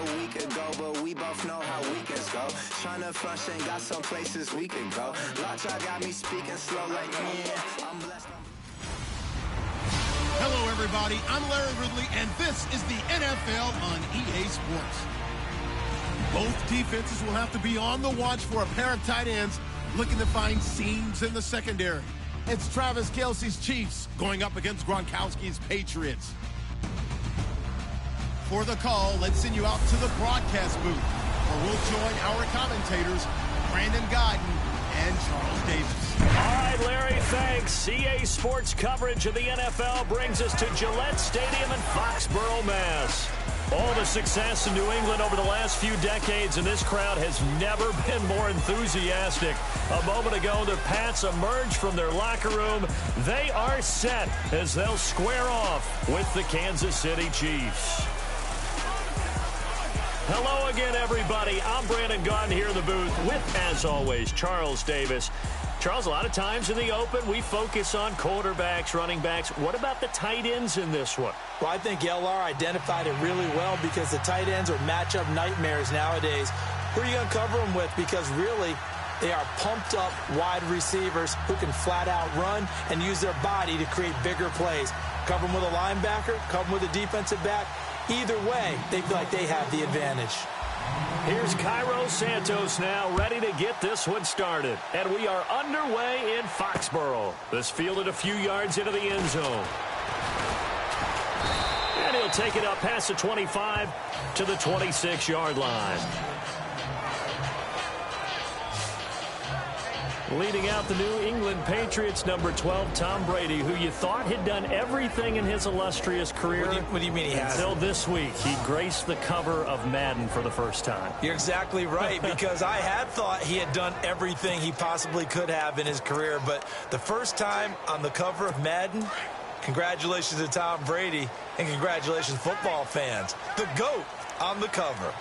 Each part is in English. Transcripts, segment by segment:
a week ago, but we both know how weekends go. Tryna function, got some places we could go. Lockjaw got me speaking slow like, yeah, I'm blessed. Hello, everybody. I'm Larry Ridley, and this is the NFL on EA Sports. Both defenses will have to be on the watch for a pair of tight ends looking to find seams in the secondary. It's Travis Kelce's Chiefs going up against Gronkowski's Patriots. For the call, let's send you out to the broadcast booth, where we'll join our commentators, Brandon and Charles Davis. All right, Larry, thanks. EA Sports coverage of the NFL brings us to Gillette Stadium in Foxborough, Mass. All the success in New England over the last few decades, and this crowd has never been more enthusiastic. A moment ago, the Pats emerged from their locker room. They are set as they'll square off with the Kansas City Chiefs. Hello again, everybody. I'm Brandon here in the booth with, as always, Charles Davis. Charles, a lot of times in the open, we focus on quarterbacks, running backs. What about the tight ends in this one? Well, I think LR identified it really well because the tight ends are matchup nightmares nowadays. Who are you going to cover them with? Because really, they are pumped up wide receivers who can flat out run and use their body to create bigger plays. Cover them with a linebacker, cover them with a defensive back. Either way, they feel like they have the advantage. Here's Cairo Santos now, ready to get this one started. And we are underway in Foxborough. This fielded a few yards into the end zone. And he'll take it up past the 25 to the 26-yard line. Leading out the New England Patriots, number 12, Tom Brady, who you thought had done everything in his illustrious career. What do you mean he has? Until this week, he graced the cover of Madden for the first time. You're exactly right, because I had thought he had done everything he possibly could have in his career, but the first time on the cover of Madden, congratulations to Tom Brady, and congratulations, football fans. The GOAT on the cover.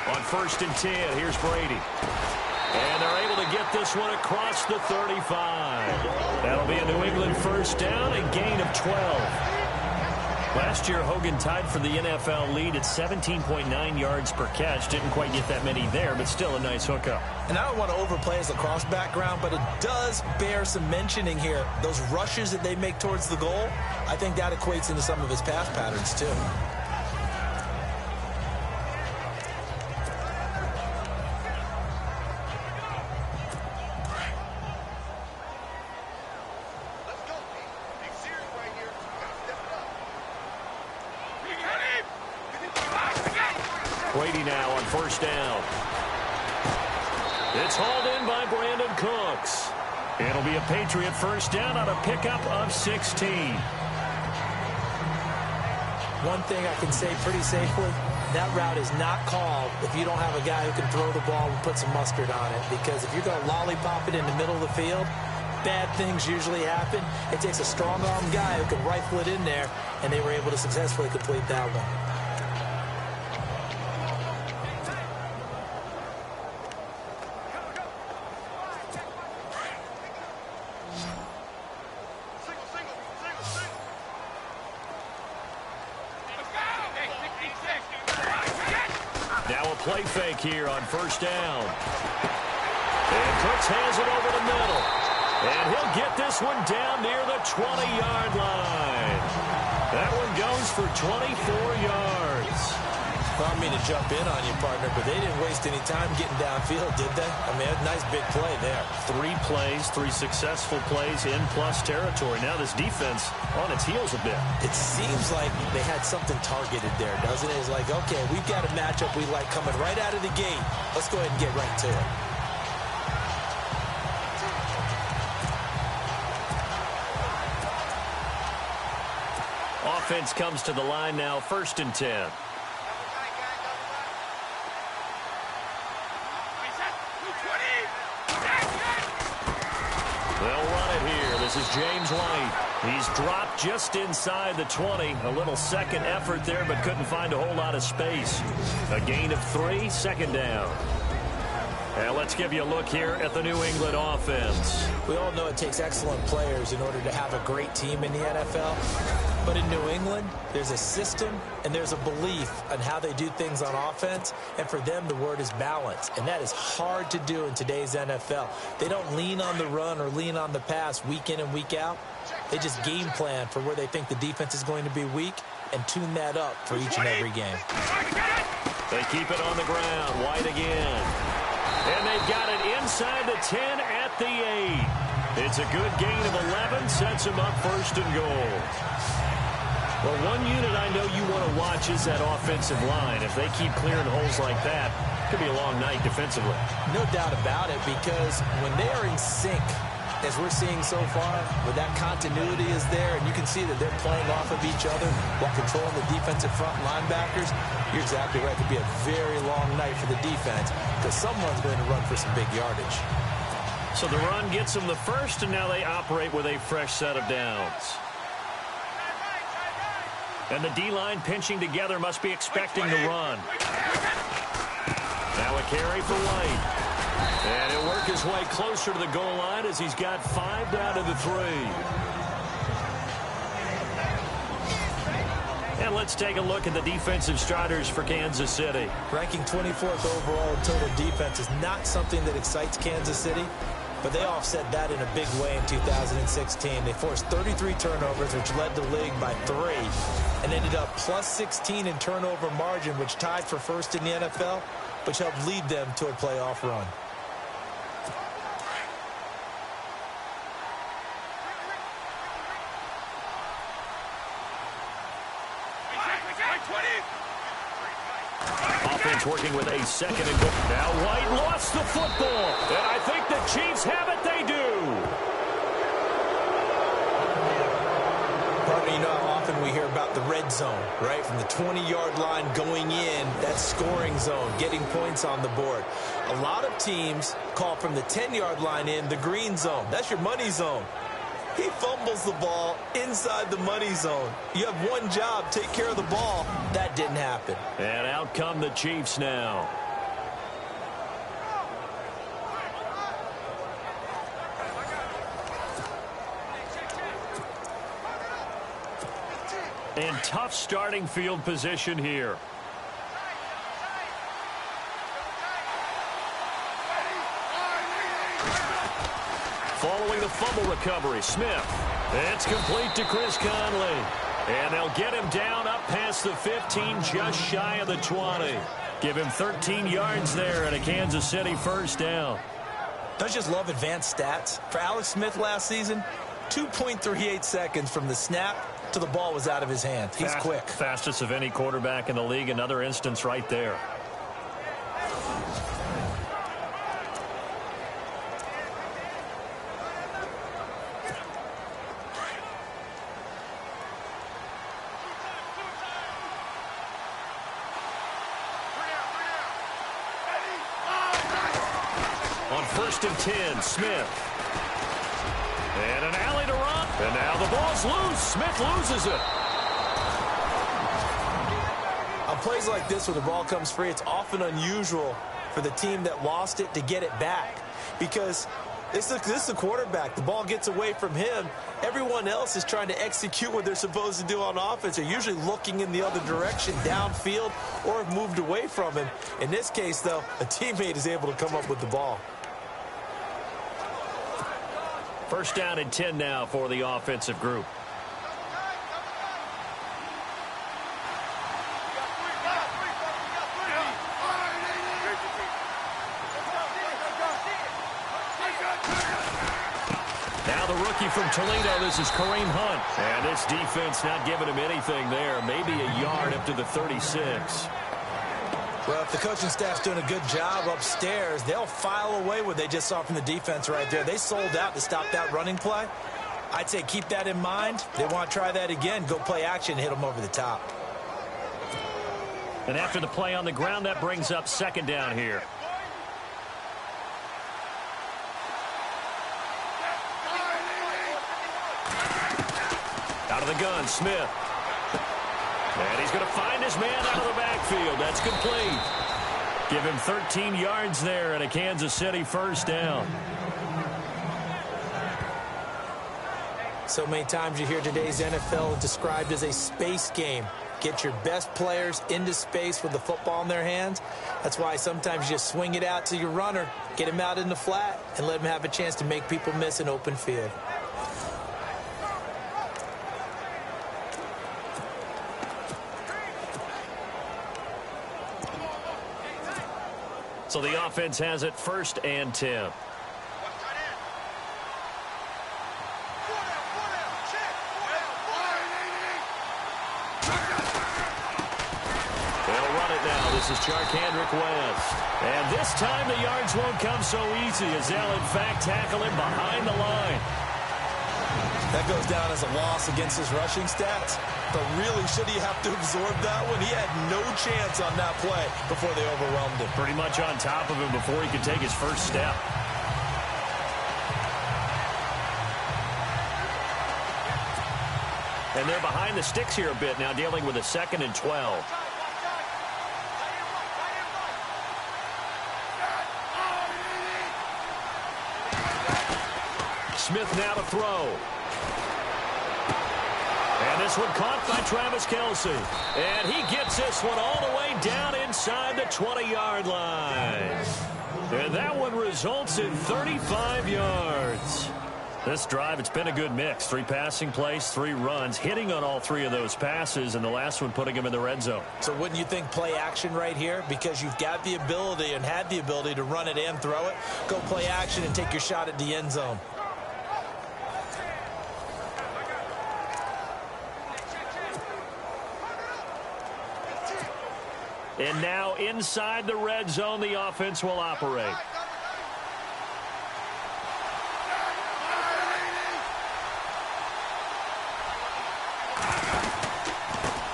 On 1st and 10, here's Brady. And they're able to get this one across the 35. That'll be a New England first down, a gain of 12. Last year, Hogan tied for the NFL lead at 17.9 yards per catch. Didn't quite get that many there, but still a nice hookup. And I don't want to overplay his lacrosse background, but it does bear some mentioning here. Those rushes that they make towards the goal, I think that equates into some of his pass patterns, too. Brady now on 1st down. It's hauled in by Brandin Cooks. It'll be a Patriot first down on a pickup of 16. One thing I can say pretty safely, that route is not called if you don't have a guy who can throw the ball and put some mustard on it. Because if you're going to lollipop it in the middle of the field, bad things usually happen. It takes a strong-arm guy who can rifle it in there, and they were able to successfully complete that one. Play fake here on 1st down. And Cooks has it over the middle. And he'll get this one down near the 20-yard line. That one goes for 24 yards. Well, I mean to jump in on you, partner, but they didn't waste any time getting downfield, did they? I mean, a nice big play there. 3 plays, 3 successful plays in plus territory. Now this defense on its heels a bit. It seems like they had something targeted there, doesn't it? It's like, okay, we've got a matchup we like coming right out of the gate. Let's go ahead and get right to it. Offense comes to the line now, 1st and 10. They'll run it here. This is James White. He's dropped just inside the 20. A little second effort there, but couldn't find a whole lot of space. A gain of 3, 2nd down. And let's give you a look here at the New England offense. We all know it takes excellent players in order to have a great team in the NFL. But in New England, there's a system and there's a belief on how they do things on offense. And for them, the word is balance. And that is hard to do in today's NFL. They don't lean on the run or lean on the pass week in and week out. They just game plan for where they think the defense is going to be weak and tune that up for each and every game. They keep it on the ground. White again. And they've got it inside the 10 at the 8. It's a good gain of 11. Sets them up first and goal. Well, one unit I know you want to watch is that offensive line. If they keep clearing holes like that, it could be a long night defensively. No doubt about it, because when they are in sync, as we're seeing so far, where that continuity is there, and you can see that they're playing off of each other while controlling the defensive front linebackers, you're exactly right. It could be a very long night for the defense because someone's going to run for some big yardage. So the run gets them the first, and now they operate with a fresh set of downs. And the D-line pinching together must be expecting the run. Now a carry for White. And he'll work his way closer to the goal line as he's got 5 down to the 3. And let's take a look at the defensive starters for Kansas City. Ranking 24th overall in total defense is not something that excites Kansas City, but they offset that in a big way in 2016. They forced 33 turnovers, which led the league by 3, and ended up plus 16 in turnover margin, which tied for first in the NFL, which helped lead them to a playoff run. Offense working with a second and goal. Now White lost the football, and I think the Chiefs have it. They do. Partner, you know how often we hear about the red zone, right? From the 20-yard line going in, that scoring zone, getting points on the board. A lot of teams call from the 10-yard line in the green zone. That's your money zone. He fumbles the ball inside the money zone. You have one job, take care of the ball. That didn't happen. And out come the Chiefs now. And tough starting field position here. Following the fumble recovery, Smith. It's complete to Chris Conley. And they'll get him down up past the 15, just shy of the 20. Give him 13 yards there and a Kansas City first down. Don't you just love advanced stats? For Alex Smith last season, 2.38 seconds from the snap to the ball was out of his hand. He's quick. Fastest of any quarterback in the league. Another instance right there. On 1st and 10, Smith. And an alley to run. And now the ball's loose. Smith loses it. On plays like this where the ball comes free, it's often unusual for the team that lost it to get it back. Because this is the quarterback. The ball gets away from him. Everyone else is trying to execute what they're supposed to do on offense. They're usually looking in the other direction, downfield, or have moved away from him. In this case, though, a teammate is able to come up with the ball. First down and 10 now for the offensive group. Now the rookie from Toledo, this is Kareem Hunt. And this defense not giving him anything there. Maybe a yard up to the 36. Well, if the coaching staff's doing a good job upstairs, they'll file away what they just saw from the defense right there. They sold out to stop that running play. I'd say keep that in mind. They want to try that again. Go play action, hit them over the top. And after the play on the ground, that brings up second down here. Out of the gun, Smith. And he's going to find his man out of the backfield. That's complete. Give him 13 yards there and a Kansas City first down. So many times you hear today's NFL described as a space game. Get your best players into space with the football in their hands. That's why sometimes you just swing it out to your runner, get him out in the flat, and let him have a chance to make people miss an open field. So the offense has it 1st and 10. This is Charkandrick West. And this time the yards won't come so easy as they'll, in fact, tackle him behind the line. That goes down as a loss against his rushing stats. But really, should he have to absorb that one? He had no chance on that play before they overwhelmed him. Pretty much on top of him before he could take his first step. And they're behind the sticks here a bit now, dealing with a 2nd and 12. Smith now to throw. And this one caught by Travis Kelce. And he gets this one all the way down inside the 20-yard line. And that one results in 35 yards. This drive, it's been a good mix. 3 passing plays, 3 runs, hitting on all 3 of those passes, and the last one putting him in the red zone. So wouldn't you think play action right here? Because you've got the ability and had the ability to run it and throw it. Go play action and take your shot at the end zone. And now inside the red zone, the offense will operate.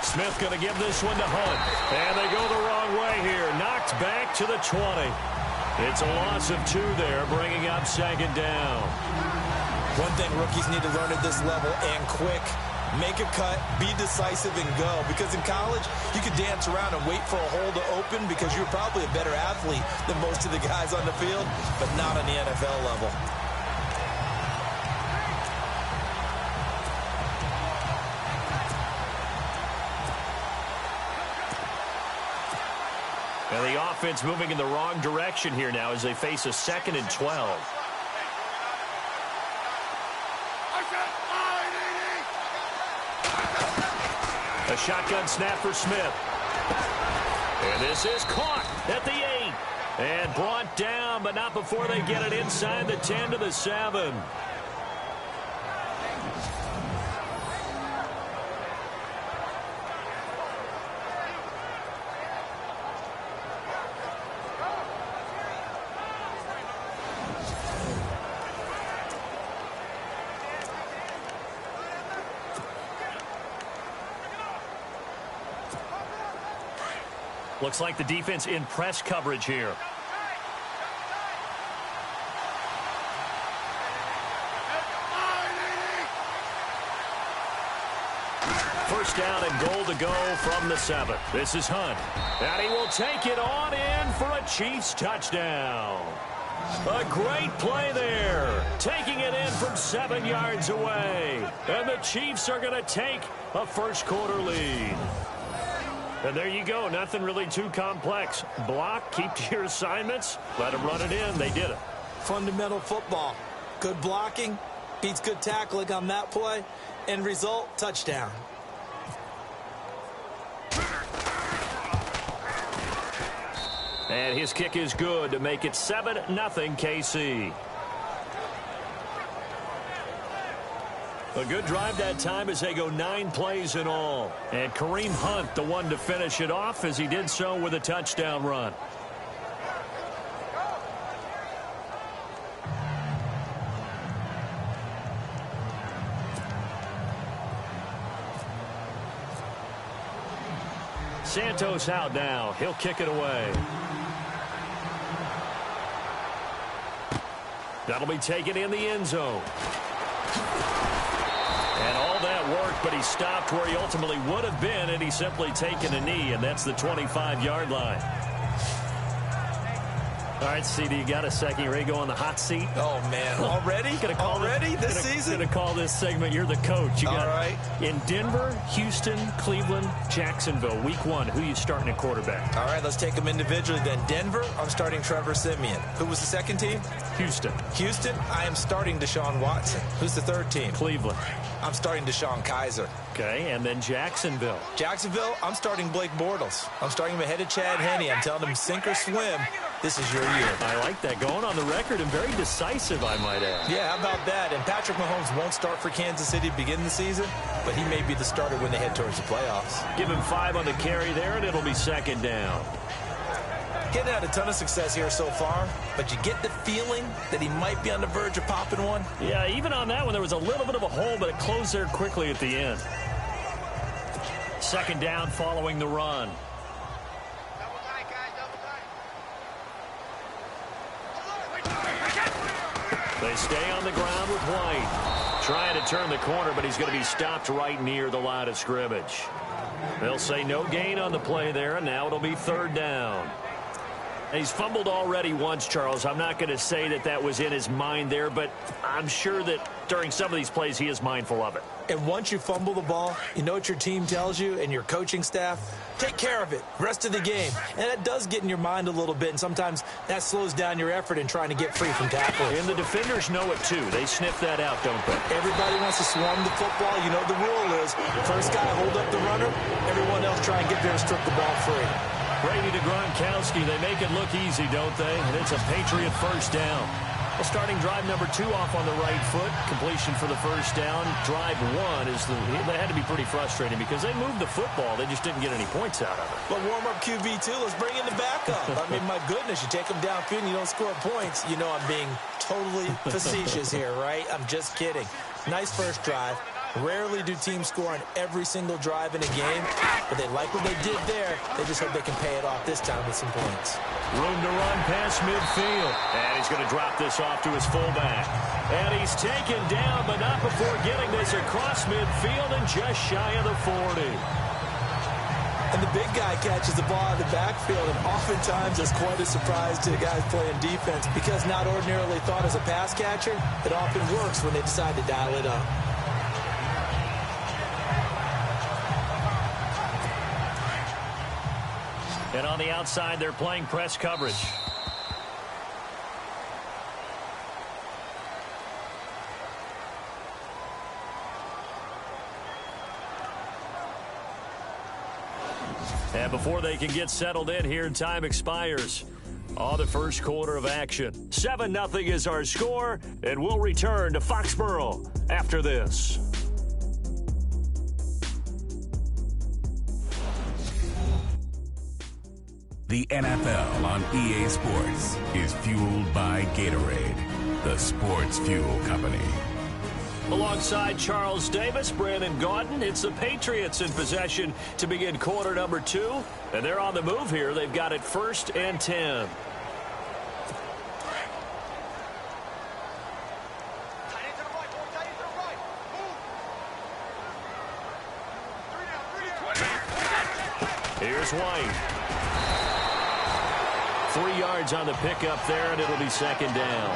Smith going to give this one to Hunt. And they go the wrong way here. Knocked back to the 20. It's a loss of 2 there, bringing up 2nd down. One thing rookies need to learn at this level, and quick. Make a cut, be decisive, and go. Because in college, you could dance around and wait for a hole to open because you're probably a better athlete than most of the guys on the field, but not on the NFL level. And the offense moving in the wrong direction here now as they face a 2nd and 12. A shotgun snap for Smith. And this is caught at the 8. And brought down, but not before they get it inside the 10 to the 7. Looks like the defense in press coverage here. First down and goal to go from the 7. This is Hunt. And he will take it on in for a Chiefs touchdown. A great play there. Taking it in from 7 yards away. And the Chiefs are going to take a first quarter lead. And there you go. Nothing really too complex. Block, keep to your assignments, let them run it in. They did it. Fundamental football. Good blocking beats good tackling on that play. End result, touchdown. And his kick is good to make it 7-0 KC. A good drive that time as they go 9 plays in all. And Kareem Hunt, the one to finish it off as he did so with a touchdown run. Santos out now. He'll kick it away. That'll be taken in the end zone. And all that work, but he stopped where he ultimately would have been, and he's simply taken a knee, and that's the 25-yard line. All right, CD, you got a second. You ready to go on the hot seat? Oh, man. Already? This season? Going to call this segment, you're the coach. You got all right. In Denver, Houston, Cleveland, Jacksonville, week 1, who are you starting at quarterback? All right, let's take them individually then. Denver, I'm starting Trevor Siemian. Who was the second team? Houston, I am starting Deshaun Watson. Who's the third team? Cleveland. I'm starting Deshaun Kaiser. Okay, and then Jacksonville, I'm starting Blake Bortles. I'm starting him ahead of Chad Henne. I'm telling him sink or swim. This is your year. I like that. Going on the record and very decisive, I might add. Yeah, how about that? And Patrick Mahomes won't start for Kansas City to begin the season, but he may be the starter when they head towards the playoffs. Give him 5 on the carry there, and it'll be second down. Getting had a ton of success here so far, but you get the feeling that he might be on the verge of popping one. Yeah, even on that one, there was a little bit of a hole, but it closed there quickly at the end. Second down following the run. They stay on the ground with White. Trying to turn the corner, but he's going to be stopped right near the line of scrimmage. They'll say no gain on the play there, and now it'll be third down. He's fumbled already once, Charles. I'm not going to say that that was in his mind there, but I'm sure that during some of these plays he is mindful of it. And once you fumble the ball, you know what your team tells you and your coaching staff? Take care of it. Rest of the game. And that does get in your mind a little bit, and sometimes that slows down your effort in trying to get free from tackles. And the defenders know it, too. They sniff that out, don't they? Everybody wants to swarm the football. You know the rule is first guy hold up the runner, everyone else try and get there and strip the ball free. Brady to Gronkowski. They make it look easy, don't they? And it's a Patriot first down. Well, starting drive number 2 off on the right foot. Completion for the first down. Drive 1 is they had to be pretty frustrating because they moved the football. They just didn't get any points out of it. But warm-up QB2, let's bring in the backup. I mean, my goodness, you take them downfield and you don't score points. You know I'm being totally facetious here, right? I'm just kidding. Nice first drive. Rarely do teams score on every single drive in a game, but they like what they did there. They just hope they can pay it off this time with some points. Room to run past midfield. And he's going to drop this off to his fullback. And he's taken down, but not before getting this across midfield and just shy of the 40. And the big guy catches the ball out of the backfield, and oftentimes it's quite a surprise to the guys playing defense because not ordinarily thought as a pass catcher, it often works when they decide to dial it up. And on the outside, they're playing press coverage. And before they can get settled in here, time expires on the first quarter of action. 7-0 is our score, and we'll return to Foxborough after this. The NFL on EA Sports is fueled by Gatorade, the sports fuel company. Alongside Charles Davis, Brandon Gaudin, it's the Patriots in possession to begin quarter number 2. And they're on the move here. They've got it 1st and 10. Here's White. 3 yards on the pickup there, and it'll be second down.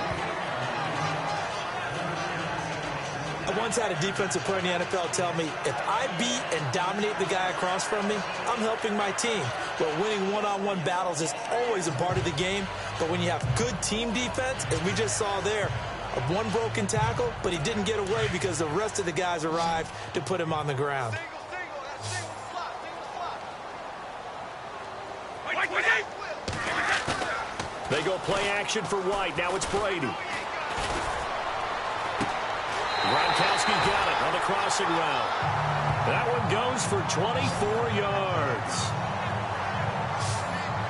I once had a defensive player in the NFL tell me, if I beat and dominate the guy across from me, I'm helping my team. Well, winning one-on-one battles is always a part of the game, but when you have good team defense, as we just saw there, one broken tackle, but he didn't get away because the rest of the guys arrived to put him on the ground. They go play action for White. Now it's Brady. Gronkowski got it on the crossing route. That one goes for 24 yards.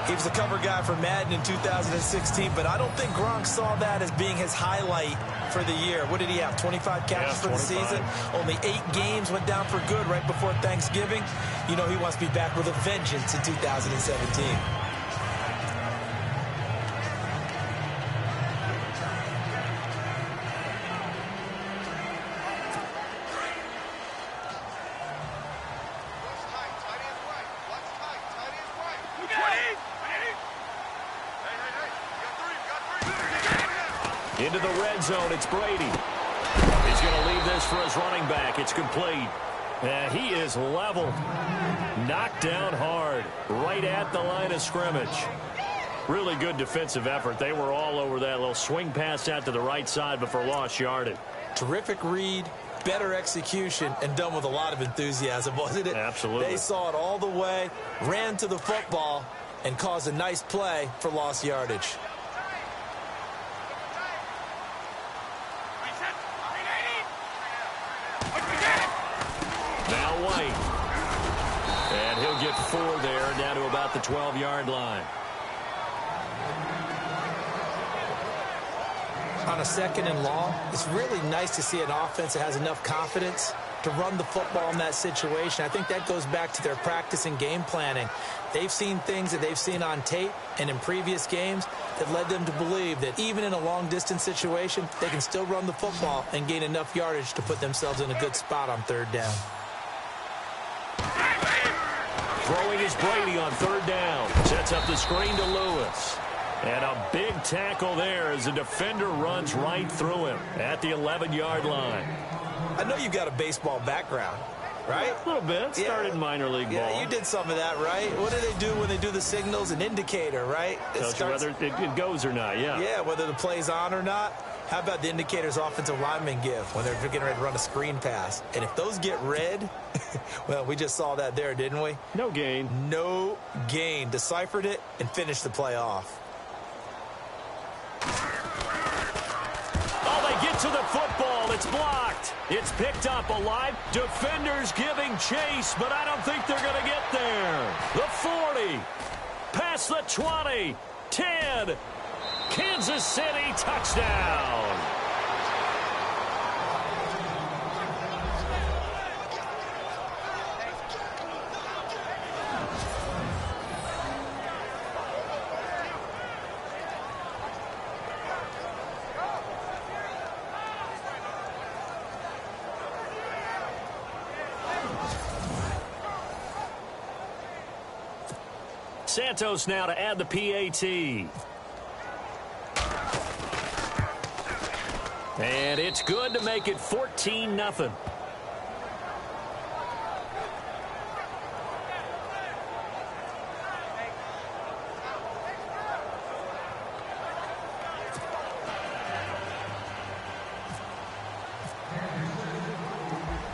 He was a cover guy for Madden in 2016, but I don't think Gronk saw that as being his highlight for the year. What did he have, 25 catches for the season? Only 8 games, went down for good right before Thanksgiving. You know he wants to be back with a vengeance in 2017. Into the red zone, it's Brady. He's going to leave this for his running back. It's complete. And he is leveled. Knocked down hard. Right at the line of scrimmage. Really good defensive effort. They were all over that little swing pass out to the right side, but for lost yardage. Terrific read, better execution, and done with a lot of enthusiasm, wasn't it? Absolutely. They saw it all the way, ran to the football, and caused a nice play for lost yardage. Now White. And he'll get 4 there, down to about the 12-yard line. On a 2nd and long, it's really nice to see an offense that has enough confidence to run the football in that situation. I think that goes back to their practice and game planning. They've seen things that they've seen on tape and in previous games that led them to believe that even in a long-distance situation, they can still run the football and gain enough yardage to put themselves in a good spot on 3rd down. Throwing is Brady on 3rd down. Sets up the screen to Lewis. And a big tackle there as the defender runs right through him at the 11-yard line. I know you've got a baseball background, right? A little bit. Started minor league ball. Yeah, you did some of that, right? What do they do when they do the signals? An indicator, right? Tells you whether it goes or not, yeah. Yeah, whether the play's on or not. How about the indicators offensive linemen give when they're getting ready to run a screen pass? And if those get red, well, we just saw that there, didn't we? No gain. No gain. Deciphered it and finished the play off. Oh, they get to the football. It's blocked. It's picked up alive. Defenders giving chase, but I don't think they're going to get there. The 40. Past the 20. 10. Kansas City touchdown. Santos now to add the PAT. And it's good to make it 14-0.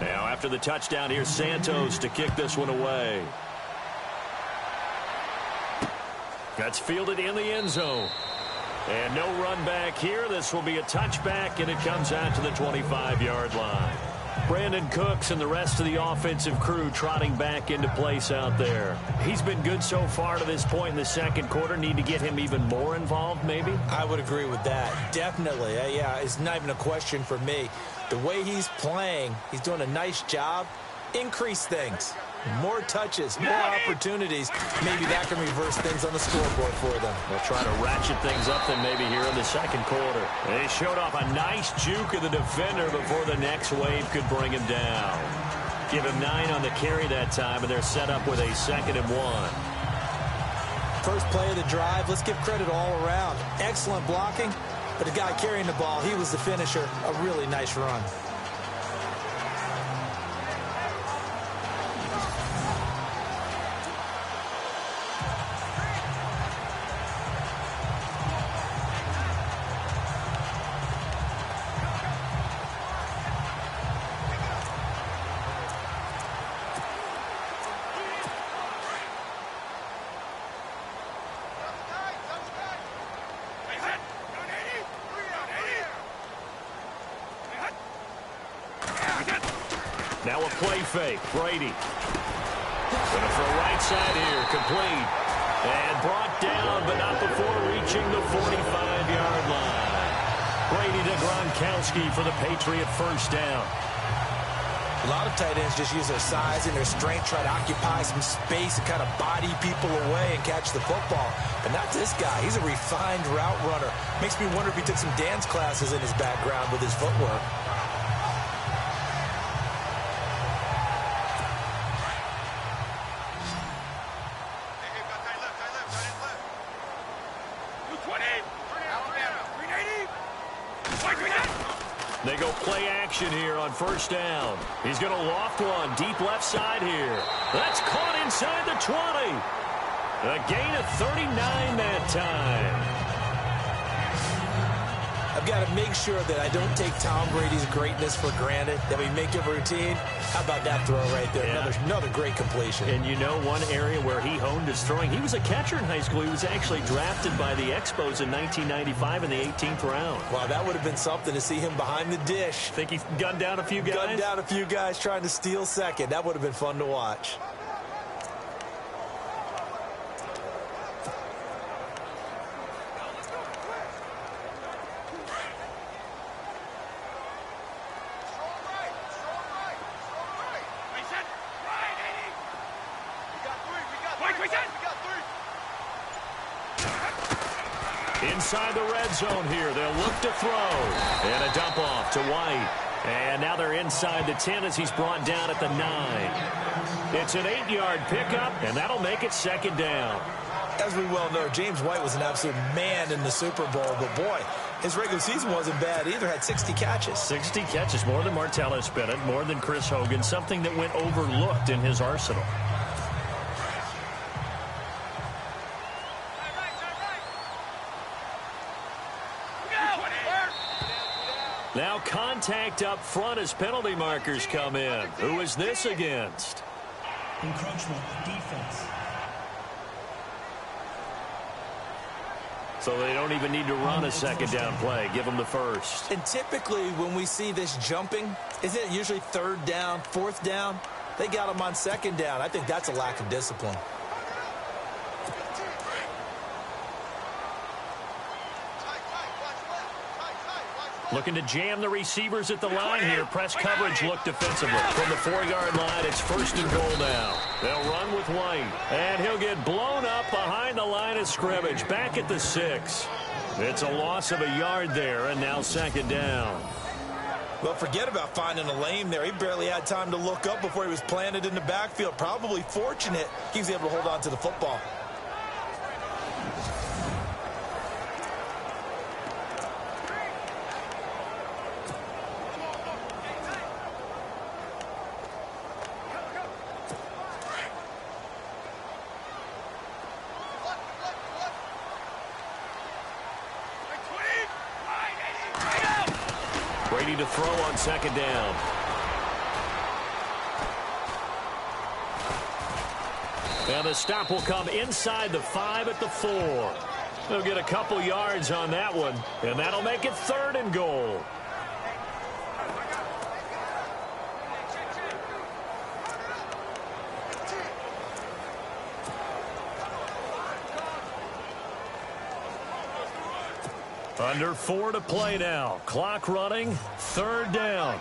Now after the touchdown, here's Santos to kick this one away. That's fielded in the end zone. And no run back here. This will be a touchback, and it comes out to the 25-yard line. Brandin Cooks and the rest of the offensive crew trotting back into place out there. He's been good so far to this point in the second quarter. Need to get him even more involved, maybe? I would agree with that. Definitely. Yeah, it's not even a question for me. The way he's playing, he's doing a nice job. Increase things. More touches, more opportunities. Maybe that can reverse things on the scoreboard for them. They'll try to ratchet things up then maybe here in the second quarter. They showed off a nice juke of the defender before the next wave could bring him down. Give him 9 on the carry that time, and they're set up with a 2nd and 1. First play of the drive, let's give credit all around. Excellent blocking, but the guy carrying the ball, he was the finisher. A really nice run. Now a play fake. Brady. Going for a right side here. Complete. And brought down, but not before reaching the 45-yard line. Brady to Gronkowski for the Patriot first down. A lot of tight ends just use their size and their strength, try to occupy some space and kind of body people away and catch the football. But not this guy. He's a refined route runner. Makes me wonder if he took some dance classes in his background with his footwork. They go play action here on first down. He's going to loft one deep left side here. That's caught inside the 20. A gain of 39 that time. I've got to make sure that I don't take Tom Brady's greatness for granted, that we make it routine. How about that throw right there? Yeah. Another great completion. And you know one area where he honed his throwing, he was a catcher in high school. He was actually drafted by the Expos in 1995 in the 18th round. Wow, that would have been something to see him behind the dish. Think he gunned down a few guys? Gunned down a few guys trying to steal second. That would have been fun to watch. Inside the red zone here. They'll look to throw. And a dump off to White. And now they're inside the 10 as he's brought down at the 9. It's an 8-yard pickup, and that'll make it second down. As we well know, James White was an absolute man in the Super Bowl. But, boy, his regular season wasn't bad either. Had 60 catches. 60 catches, more than Martellus Bennett, more than Chris Hogan, something that went overlooked in his arsenal. Now contact up front as penalty markers come in. Who is this against? Encroachment, defense. So they don't even need to run a second down play. Give them the first. And typically when we see this jumping, isn't it usually third down, fourth down? They got them on second down. I think that's a lack of discipline. Looking to jam the receivers at the line here. Press coverage look defensively. From the 4-yard line, it's first and goal now. They'll run with White. And he'll get blown up behind the line of scrimmage. Back at the 6. It's a loss of a yard there, and now second down. Well, forget about finding a lane there. He barely had time to look up before he was planted in the backfield. Probably fortunate he was able to hold on to the football. Brady to throw on second down. And the stop will come inside the 5 at the 4. They'll get a couple yards on that one, and that'll make it third and goal. Under 4 to play now. Clock running. Third down.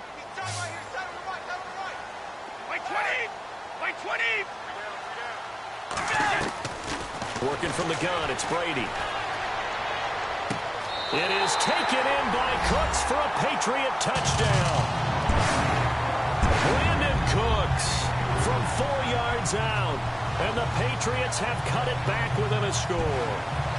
Working from the gun, it's Brady. It is taken in by Cooks for a Patriot touchdown. Brandin Cooks from 4 yards out. And the Patriots have cut it back within a score.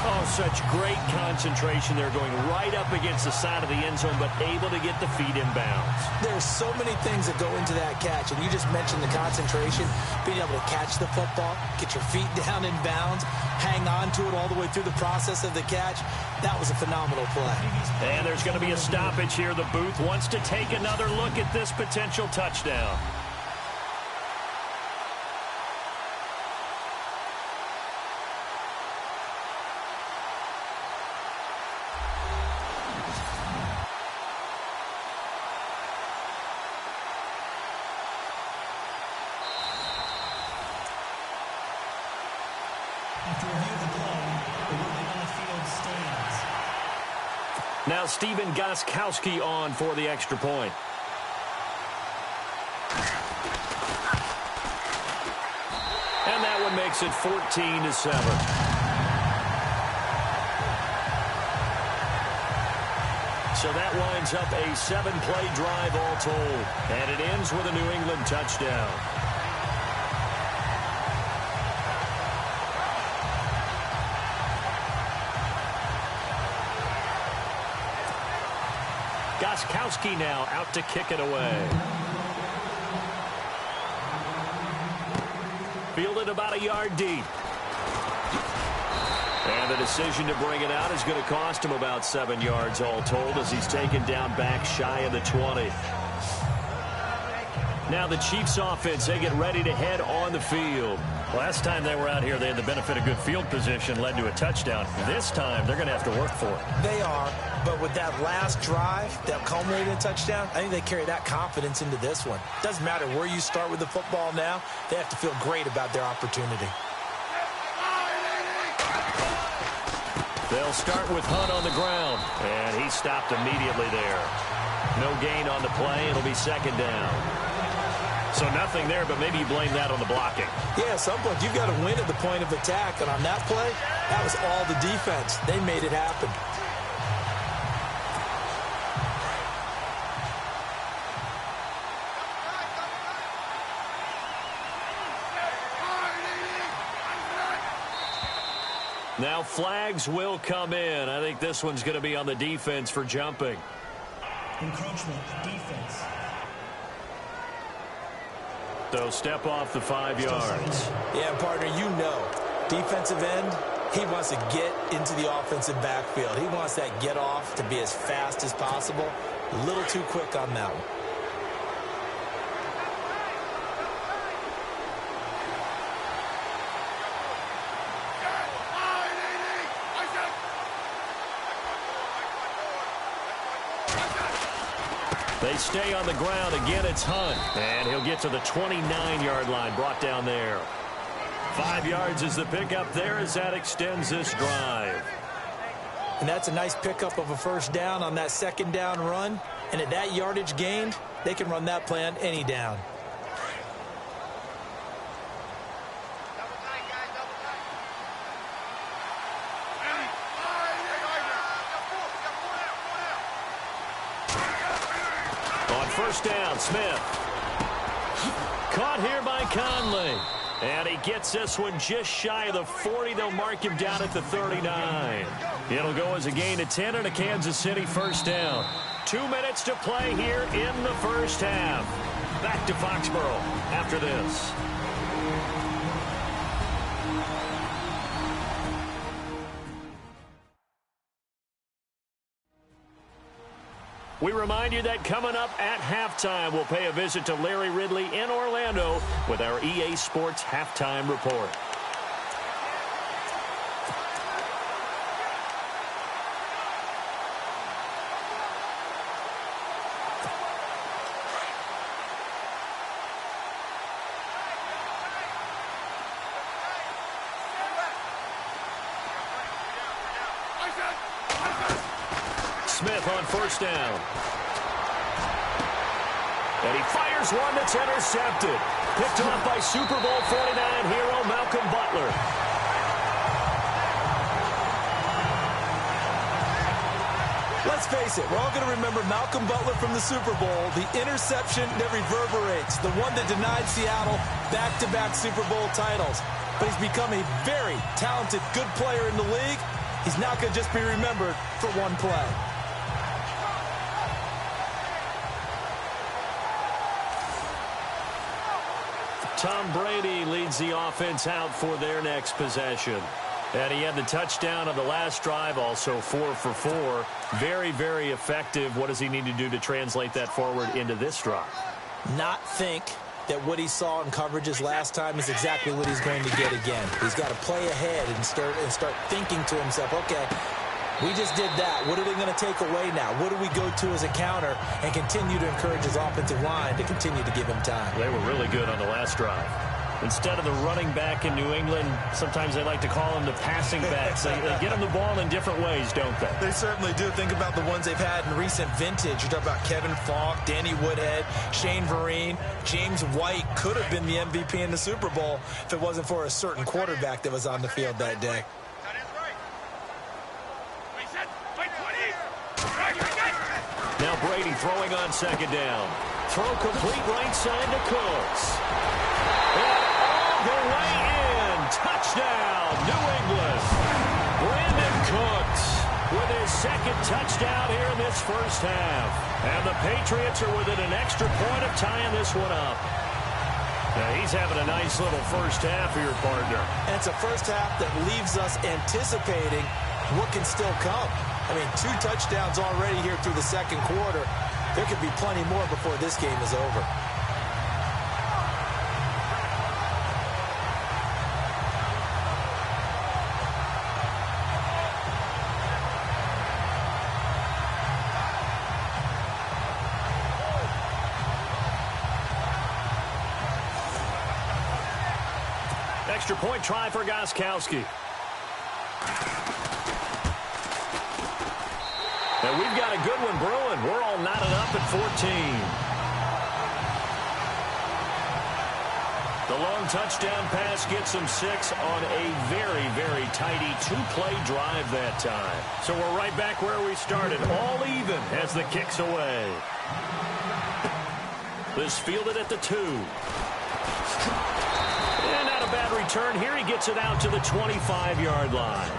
Oh, such great concentration. They're going right up against the side of the end zone, but able to get the feet in bounds. There's so many things that go into that catch, and you just mentioned the concentration, being able to catch the football, get your feet down in bounds, hang on to it all the way through the process of the catch. That was a phenomenal play. And there's going to be a stoppage here. The booth wants to take another look at this potential touchdown. After review of the play, the ruling on the field stands. Now Stephen Gostkowski on for the extra point. And that one makes it 14-7. So that winds up a 7-play drive all told. And it ends with a New England touchdown. Gostkowski now out to kick it away. Fielded about a yard deep. And the decision to bring it out is going to cost him about 7 yards all told as he's taken down back shy of the 20. Now the Chiefs offense, they get ready to head on the field. Last time they were out here, they had the benefit of good field position, led to a touchdown. This time, they're going to have to work for it. They are, but with that last drive that culminated in a touchdown, I think they carry that confidence into this one. Doesn't matter where you start with the football now, they have to feel great about their opportunity. They'll start with Hunt on the ground, and he stopped immediately there. No gain on the play. It'll be second down. So nothing there, but maybe you blame that on the blocking. Yeah, at some point, you've got to win at the point of attack. And on that play, that was all the defense. They made it happen. Now flags will come in. I think this one's going to be on the defense for jumping. Encroachment, defense. So step off the 5 yards. Yeah, partner, you know, defensive end, he wants to get into the offensive backfield. He wants that get off to be as fast as possible. A little too quick on that one. They stay on the ground. Again, it's Hunt. And he'll get to the 29-yard line, brought down there. 5 yards is the pickup there as that extends this drive. And that's a nice pickup of a first down on that second down run. And at that yardage gained, they can run that play on any down. First down, Smith. Caught here by Conley. And he gets this one just shy of the 40. They'll mark him down at the 39. It'll go as a gain of 10 and a Kansas City first down. 2 minutes to play here in the first half. Back to Foxborough after this. We remind you that coming up at halftime, we'll pay a visit to Larry Ridley in Orlando with our EA Sports Halftime Report. Smith on first down. And he fires one that's intercepted. Picked off by Super Bowl 49 hero Malcolm Butler. Let's face it, we're all going to remember Malcolm Butler from the Super Bowl, the interception that reverberates, the one that denied Seattle back-to-back Super Bowl titles. But he's become a very talented, good player in the league. He's not going to just be remembered for one play. Tom Brady leads the offense out for their next possession. And he had the touchdown on the last drive, also 4 for 4. Very, very effective. What does he need to do to translate that forward into this drive? Not think that what he saw in coverages last time is exactly what he's going to get again. He's got to play ahead and start thinking to himself, okay, we just did that. What are they going to take away now? What do we go to as a counter? And continue to encourage his offensive line to continue to give him time. They were really good on the last drive. Instead of the running back in New England, sometimes they like to call them the passing backs. They get them the ball in different ways, don't they? They certainly do. Think about the ones they've had in recent vintage. You talk about Kevin Falk, Danny Woodhead, Shane Vereen, James White could have been the MVP in the Super Bowl if it wasn't for a certain quarterback that was on the field that day. Now Brady throwing on second down. Throw complete right side to Cooks. And all the way in. Touchdown, New England. Brandin Cooks with his second touchdown here in this first half. And the Patriots are within an extra point of tying this one up. Now, he's having a nice little first half for your partner. And it's a first half that leaves us anticipating what can still come. I mean, 2 touchdowns already here through the second quarter. There could be plenty more before this game is over. Extra point try for Gostkowski. And we've got a good one brewing. We're all knotted up at 14. The long touchdown pass gets them 6 on a very, very tidy 2-play drive that time. So we're right back where we started, all even as the kick's away. This fielded at the 2. And not a bad return here. He gets it out to the 25-yard line.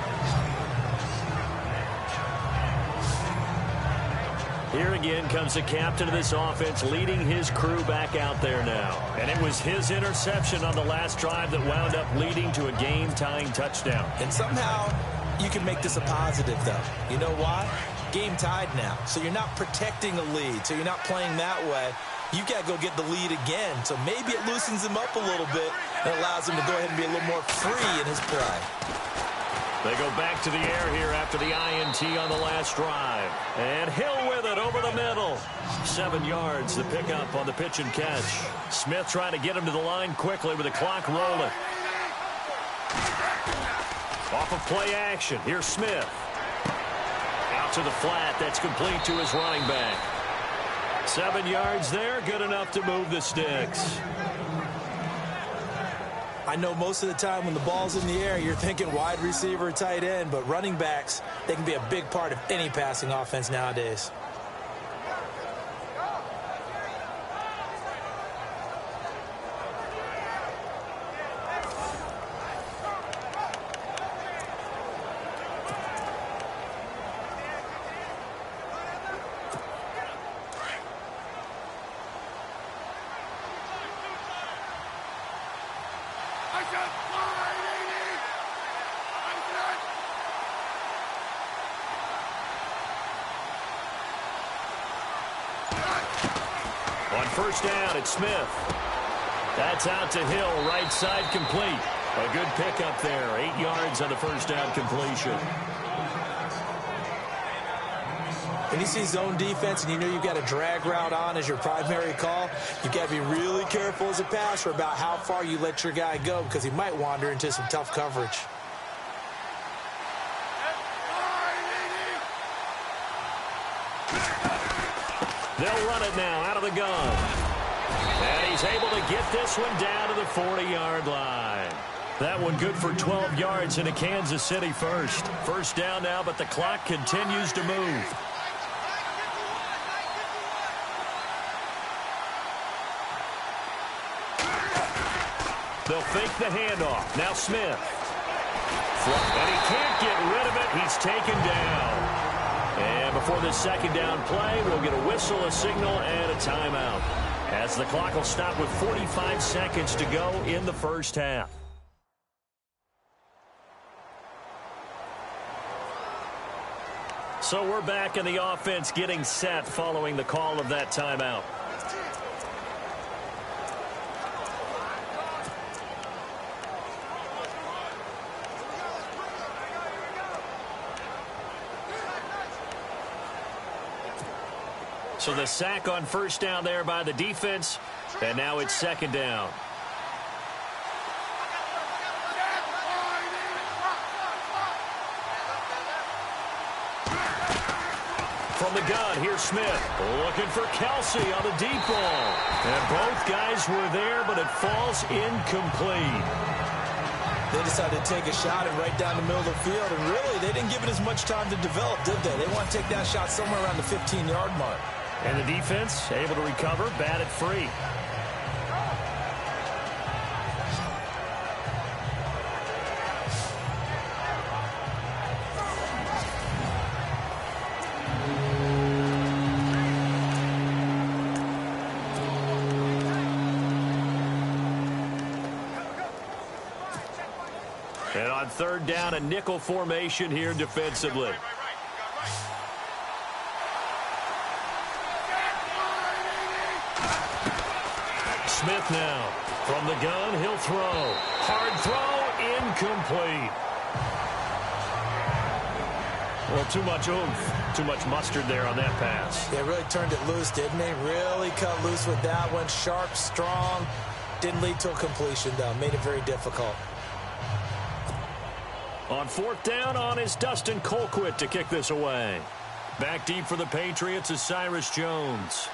Here again comes the captain of this offense leading his crew back out there now. And it was his interception on the last drive that wound up leading to a game-tying touchdown. And somehow you can make this a positive, though. You know why? Game tied now. So you're not protecting a lead. So you're not playing that way. You've got to go get the lead again. So maybe it loosens him up a little bit and allows him to go ahead and be a little more free in his play. They go back to the air here after the INT on the last drive. And Hill with it over the middle. 7 yards to pick up on the pitch and catch. Smith trying to get him to the line quickly with the clock rolling. Off of play action. Here's Smith. Out to the flat. That's complete to his running back. 7 yards there. Good enough to move the sticks. I know most of the time when the ball's in the air, you're thinking wide receiver, tight end, but running backs, they can be a big part of any passing offense nowadays. On first down, it's Smith. That's out to Hill, right side complete. A good pickup there, 8 yards on the first down completion. When you see zone defense and you know you've got a drag route on as your primary call, you've got to be really careful as a passer about how far you let your guy go because he might wander into some tough coverage. They'll run it now out of the gun. And he's able to get this one down to the 40-yard line. That one good for 12 yards into Kansas City first. First down now, but the clock continues to move. They'll fake the handoff. Now Smith. And he can't get rid of it. He's taken down. And before this second down play, we'll get a whistle, a signal, and a timeout. As the clock will stop with 45 seconds to go in the first half. So we're back in the offense getting set following the call of that timeout. So the sack on first down there by the defense, and now it's second down. From the gun, here's Smith. Looking for Kelsey on the deep ball. And both guys were there, but it falls incomplete. They decided to take a shot and right down the middle of the field, and really, they didn't give it as much time to develop, did they? They want to take that shot somewhere around the 15-yard mark. And the defense able to recover, bat it free. And on third down, a nickel formation here defensively. Smith now. From the gun, he'll throw. Hard throw, incomplete. Well, too much oomph, too much mustard there on that pass. They really turned it loose, didn't they? Really cut loose with that one. Sharp, strong. Didn't lead to a completion, though. Made it very difficult. On fourth down, on is Dustin Colquitt to kick this away. Back deep for the Patriots is Cyrus Jones.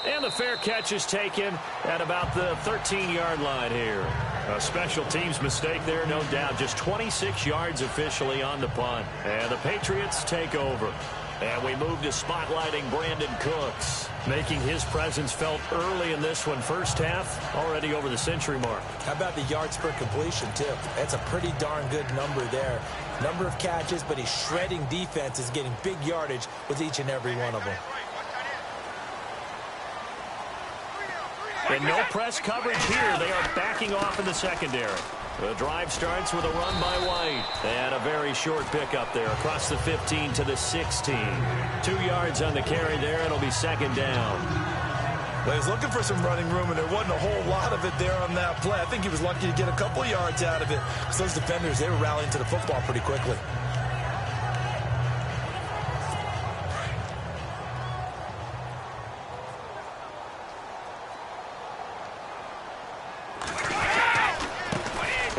And the fair catch is taken at about the 13-yard line here. A special teams mistake there, no doubt. Just 26 yards officially on the punt. And the Patriots take over. And we move to spotlighting Brandin Cooks, making his presence felt early in this one. First half, already over the century mark. How about the yards per completion, too? That's a pretty darn good number there. Number of catches, but he's shredding defenses, getting big yardage with each and every one of them. And no press coverage here. They are backing off in the secondary. The drive starts with a run by White. And a very short pickup there across the 15 to the 16. 2 yards on the carry there. It'll be second down. Well, he was looking for some running room, and there wasn't a whole lot of it there on that play. I think he was lucky to get a couple yards out of it. So those defenders, they were rallying to the football pretty quickly.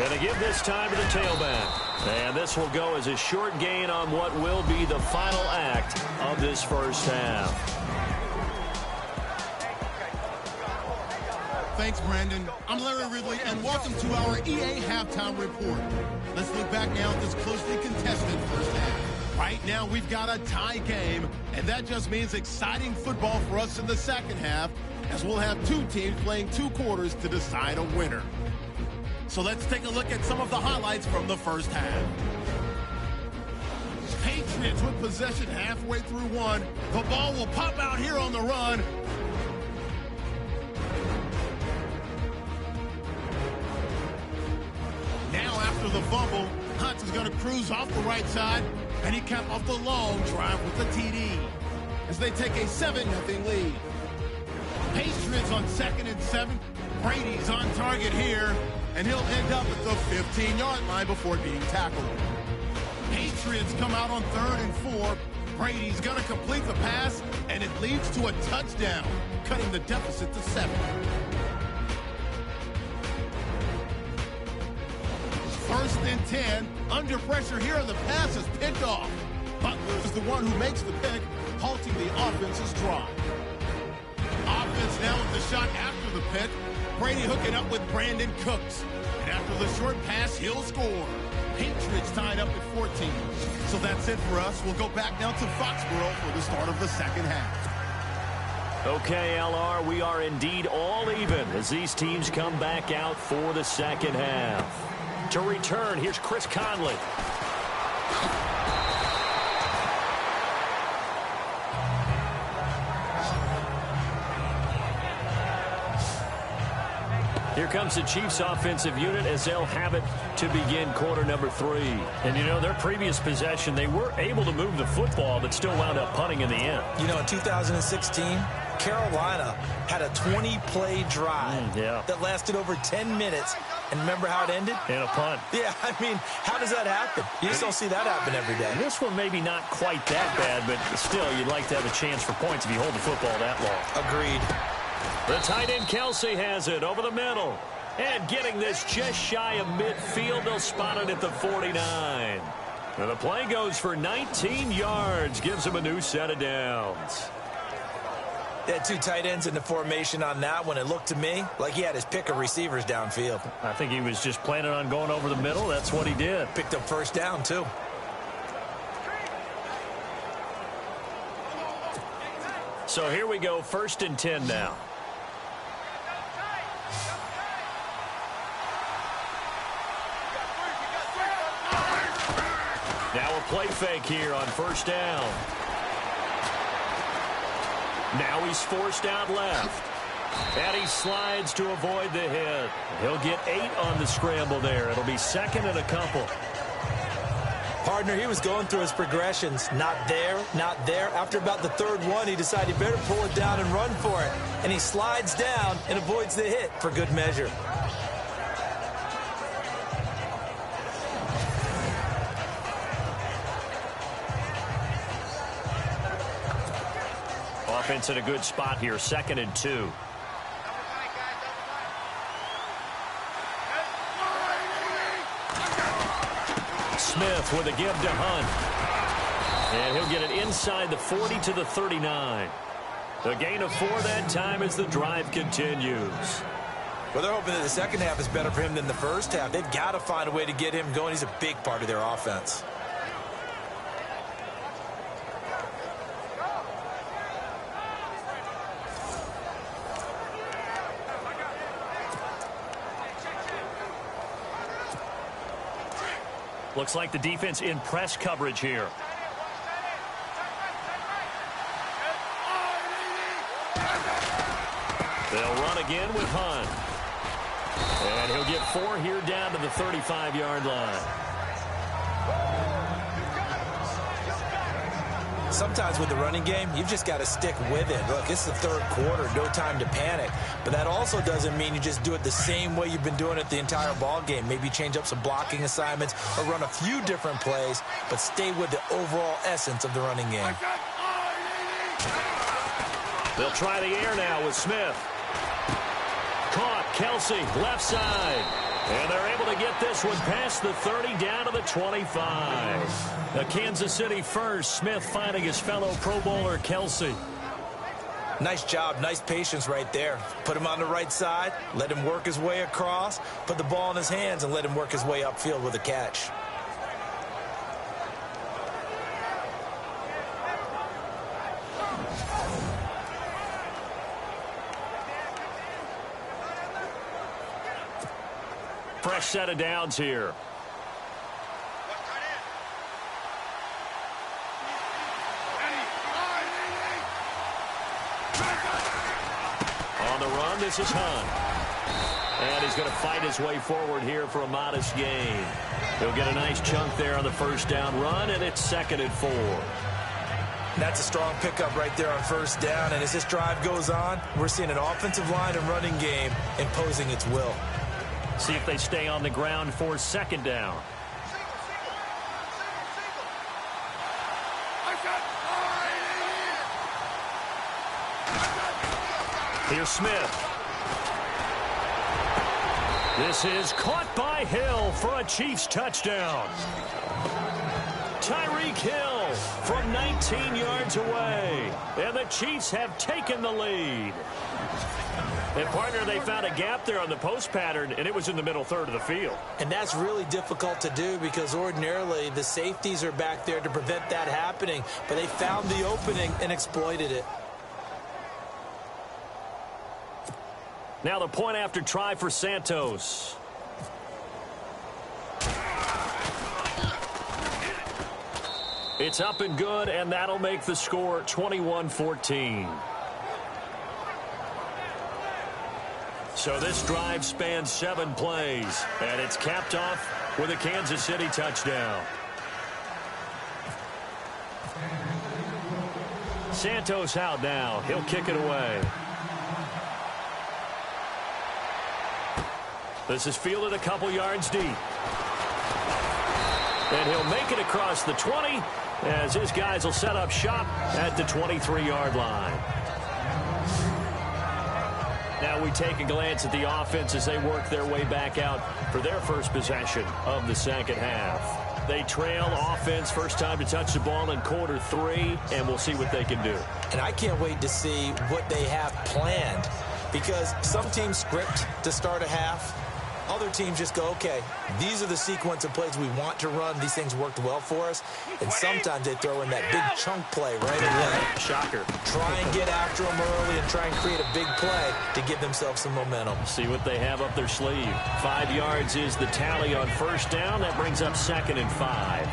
And they give this time to the tailback. And this will go as a short gain on what will be the final act of this first half. Thanks, Brandon. I'm Larry Ridley, and welcome to our EA Halftime Report. Let's look back now at this closely contested first half. Right now, we've got a tie game, and that just means exciting football for us in the second half, as we'll have two teams playing 2 quarters to decide a winner. So let's take a look at some of the highlights from the first half. Patriots with possession halfway through one. The ball will pop out here on the run. Now after the fumble, Hunt is going to cruise off the right side, and he capped off the long drive with the TD as they take a 7-0 lead. Patriots on 2nd and 7. Brady's on target here, and he'll end up at the 15-yard line before being tackled. Patriots come out on 3rd and 4. Brady's going to complete the pass, and it leads to a touchdown, cutting the deficit to 7. 1st and 10. Under pressure here, the pass is picked off. Butler is the one who makes the pick, halting the offense's drive. Offense now with the shot after the pick. Brady hooking up with Brandin Cooks. And after the short pass, he'll score. Patriots tied up at 14. So that's it for us. We'll go back now to Foxborough for the start of the second half. Okay, LR, we are indeed all even as these teams come back out for the second half. To return, here's Chris Conley. Here comes the Chiefs offensive unit as they'll have it to begin quarter number 3. And, you know, their previous possession, they were able to move the football but still wound up punting in the end. You know, in 2016, Carolina had a 20-play drive that lasted over 10 minutes. And remember how it ended? And a punt. Yeah, I mean, how does that happen? You just don't see that happen every day. This one maybe not quite that bad, but still, you'd like to have a chance for points if you hold the football that long. Agreed. The tight end Kelsey has it over the middle. And getting this just shy of midfield, they'll spot it at the 49. And the play goes for 19 yards, gives him a new set of downs. They had 2 tight ends in the formation on that one. It looked to me like he had his pick of receivers downfield. I think he was just planning on going over the middle. That's what he did. Picked up first down, too. So here we go, 1st and 10 now. Now a play fake here on 1st down. Now he's forced out left. And he slides to avoid the hit. He'll get 8 on the scramble there. It'll be second and a couple. Partner, he was going through his progressions. Not there, not there. After about the third one, he decided he better pull it down and run for it. And he slides down and avoids the hit for good measure. Offense in a good spot here, 2nd and 2. Smith with a give to Hunt. And he'll get it inside the 40 to the 39. A gain of 4 that time as the drive continues. Well, they're hoping that the second half is better for him than the first half. They've got to find a way to get him going. He's a big part of their offense. Looks like the defense in press coverage here. They'll run again with Hunt. And he'll get 4 here down to the 35-yard line. Sometimes with the running game, you've just got to stick with it. Look, it's the third quarter, no time to panic. But that also doesn't mean you just do it the same way you've been doing it the entire ball game. Maybe change up some blocking assignments or run a few different plays, but stay with the overall essence of the running game. They'll try the air now with Smith. Caught, Kelsey, left side. And they're able to get this one past the 30 down to the 25. The Kansas City first, Smith finding his fellow Pro Bowler Kelsey. Nice job, nice patience right there. Put him on the right side, let him work his way across, put the ball in his hands, and let him work his way upfield with a catch. Fresh set of downs here. On the run, this is Hunt. And he's going to fight his way forward here for a modest gain. He'll get a nice chunk there on the first down run, and it's 2nd and 4. That's a strong pickup right there on first down. And as this drive goes on, we're seeing an offensive line and running game imposing its will. See if they stay on the ground for 2nd down. Here's Smith. This is caught by Hill for a Chiefs touchdown. Tyreek Hill from 19 yards away. And the Chiefs have taken the lead. And, partner, they found a gap there on the post pattern, and it was in the middle third of the field. And that's really difficult to do because ordinarily the safeties are back there to prevent that happening. But they found the opening and exploited it. Now the point after try for Santos. It's up and good, and that'll make the score 21-14. So this drive spans 7 plays, and it's capped off with a Kansas City touchdown. Santos out now. He'll kick it away. This is fielded a couple yards deep. And he'll make it across the 20 as his guys will set up shop at the 23-yard line. Now we take a glance at the offense as they work their way back out for their first possession of the second half. They trail offense first time to touch the ball in quarter 3, and we'll see what they can do. And I can't wait to see what they have planned because some teams script to start a half. Other teams just go, okay, these are the sequence of plays we want to run. These things worked well for us. And sometimes they throw in that big chunk play right away. Shocker. Try and get after them early and try and create a big play to give themselves some momentum. See what they have up their sleeve. 5 yards is the tally on first down. That brings up 2nd and 5.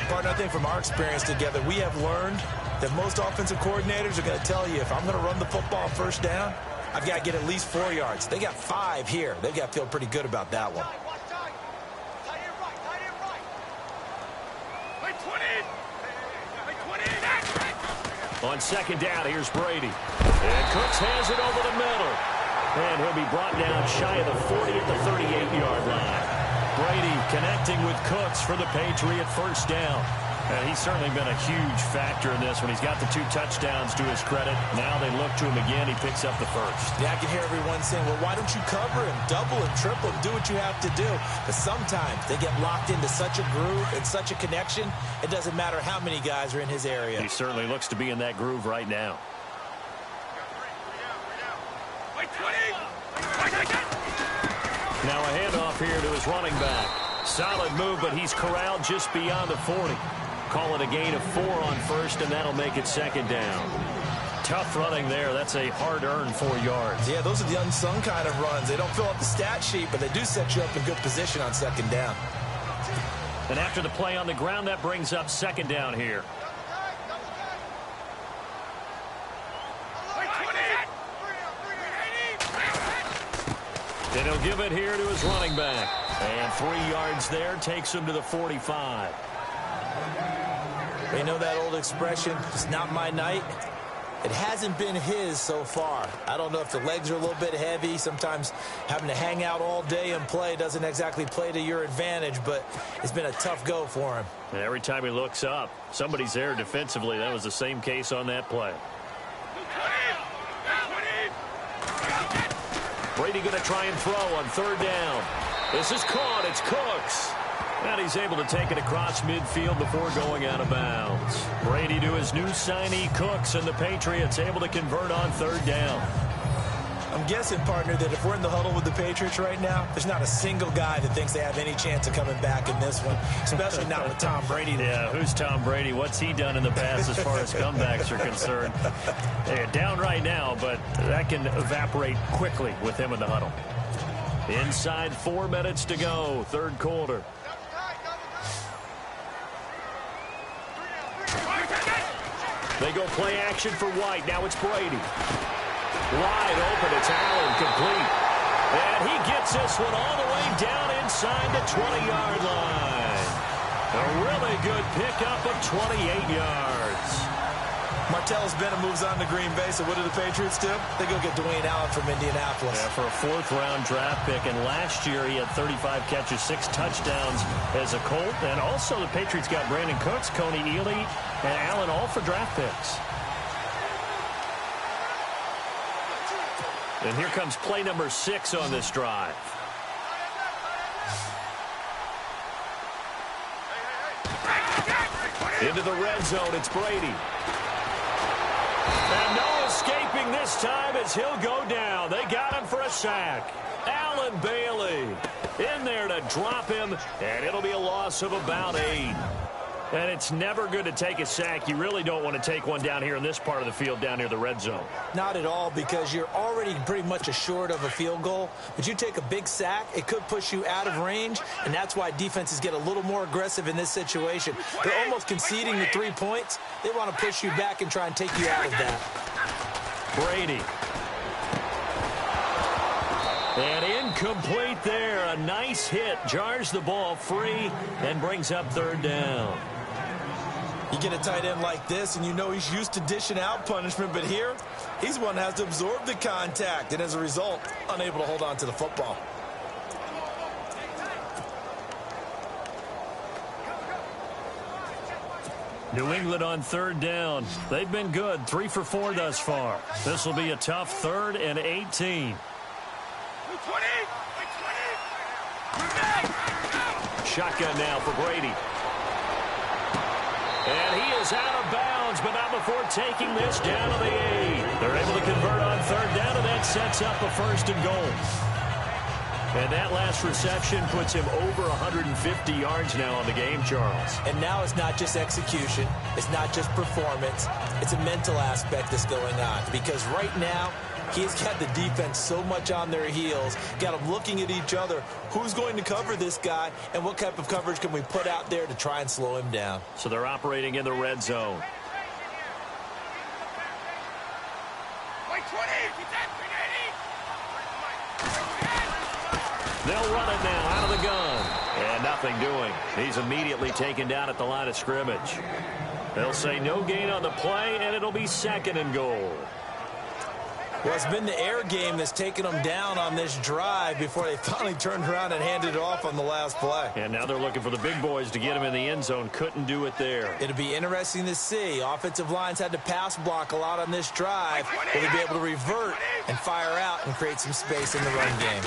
Partner, I think from our experience together, we have learned that most offensive coordinators are going to tell you, if I'm going to run the football on first down, I've got to get at least 4 yards. They got 5 here. They've got to feel pretty good about that one. On second down, here's Brady. And Cooks has it over the middle. And he'll be brought down shy of the 40 at the 38-yard line. Brady connecting with Cooks for the Patriot first down. And he's certainly been a huge factor in this when he's got the 2 touchdowns to his credit. Now they look to him again. He picks up the first. Yeah, I can hear everyone saying, well, why don't you cover him, double and triple, do what you have to do. But sometimes they get locked into such a groove and such a connection, it doesn't matter how many guys are in his area. He certainly looks to be in that groove right now. Now a handoff here to his running back. Solid move, but he's corralled just beyond the 40. Call it a gain of 4 on first, and that'll make it second down. Tough running there. That's a hard-earned 4 yards. Yeah, those are the unsung kind of runs. They don't fill up the stat sheet, but they do set you up in good position on second down. And after the play on the ground, that brings up second down here. And he'll give it here to his running back. And 3 yards there takes him to the 45. You know that old expression, it's not my night? It hasn't been his so far. I don't know if the legs are a little bit heavy. Sometimes having to hang out all day and play doesn't exactly play to your advantage, but it's been a tough go for him. And every time he looks up, somebody's there defensively. That was the same case on that play. Brady going to try and throw on third down. This is caught. It's Cooks. And he's able to take it across midfield before going out of bounds. Brady to his new signee, Cooks, and the Patriots able to convert on third down. I'm guessing, partner, that if we're in the huddle with the Patriots right now, there's not a single guy that thinks they have any chance of coming back in this one, especially not with Tom Brady. Yeah, who's Tom Brady? What's he done in the past as far as comebacks are concerned? They're down right now, but that can evaporate quickly with him in the huddle. Inside 4 minutes to go, third quarter. They go play action for White. Now it's Brady. Wide open. It's Allen, complete. And he gets this one all the way down inside the 20-yard line. A really good pickup of 28 yards. Martellus Bennett moves on to Green Bay, so what do the Patriots do? They go get Dwayne Allen from Indianapolis. Yeah, for a 4th-round draft pick, and last year he had 35 catches, 6 touchdowns as a Colt. And also the Patriots got Brandin Cooks, Coney Ealy, and Allen all for draft picks. And here comes play number 6 on this drive. Into the red zone, it's Brady. And no escaping this time as he'll go down. They got him for a sack. Allen Bailey in there to drop him, and it'll be a loss of about 8. And it's never good to take a sack. You really don't want to take one down here in this part of the field down near the red zone. Not at all, because you're already pretty much assured of a field goal. But you take a big sack, it could push you out of range, and that's why defenses get a little more aggressive in this situation. They're almost conceding the 3 points. They want to push you back and try and take you out of that. Brady. And incomplete there. A nice hit. Jars the ball free and brings up third down. You get a tight end like this, and you know he's used to dishing out punishment, but here, he's one that has to absorb the contact, and as a result, unable to hold on to the football. New England on third down. They've been good. 3 for 4 thus far. This will be a tough 3rd and 18. Shotgun now for Brady. And he is out of bounds, but not before taking this down to the 8. They're able to convert on third down, and that sets up a 1st and goal. And that last reception puts him over 150 yards now on the game, Charles. And now it's not just execution. It's not just performance. It's a mental aspect that's going on. Because right now, he's got the defense so much on their heels, got them looking at each other. Who's going to cover this guy, and what type of coverage can we put out there to try and slow him down? So they're operating in the red zone. They'll run it now out of the gun. And nothing doing. He's immediately taken down at the line of scrimmage. They'll say no gain on the play, and it'll be 2nd and goal. Well, it's been the air game that's taken them down on this drive before they finally turned around and handed it off on the last play. And now they're looking for the big boys to get him in the end zone. Couldn't do it there. It'll be interesting to see. Offensive lines had to pass block a lot on this drive. Will they be able to revert and fire out and create some space in the run game?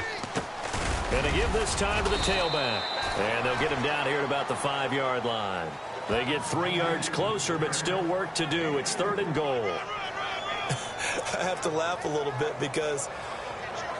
And they give this time to the tailback. And they'll get him down here at about the 5-yard line. They get 3 yards closer, but still work to do. It's 3rd and goal. I have to laugh a little bit because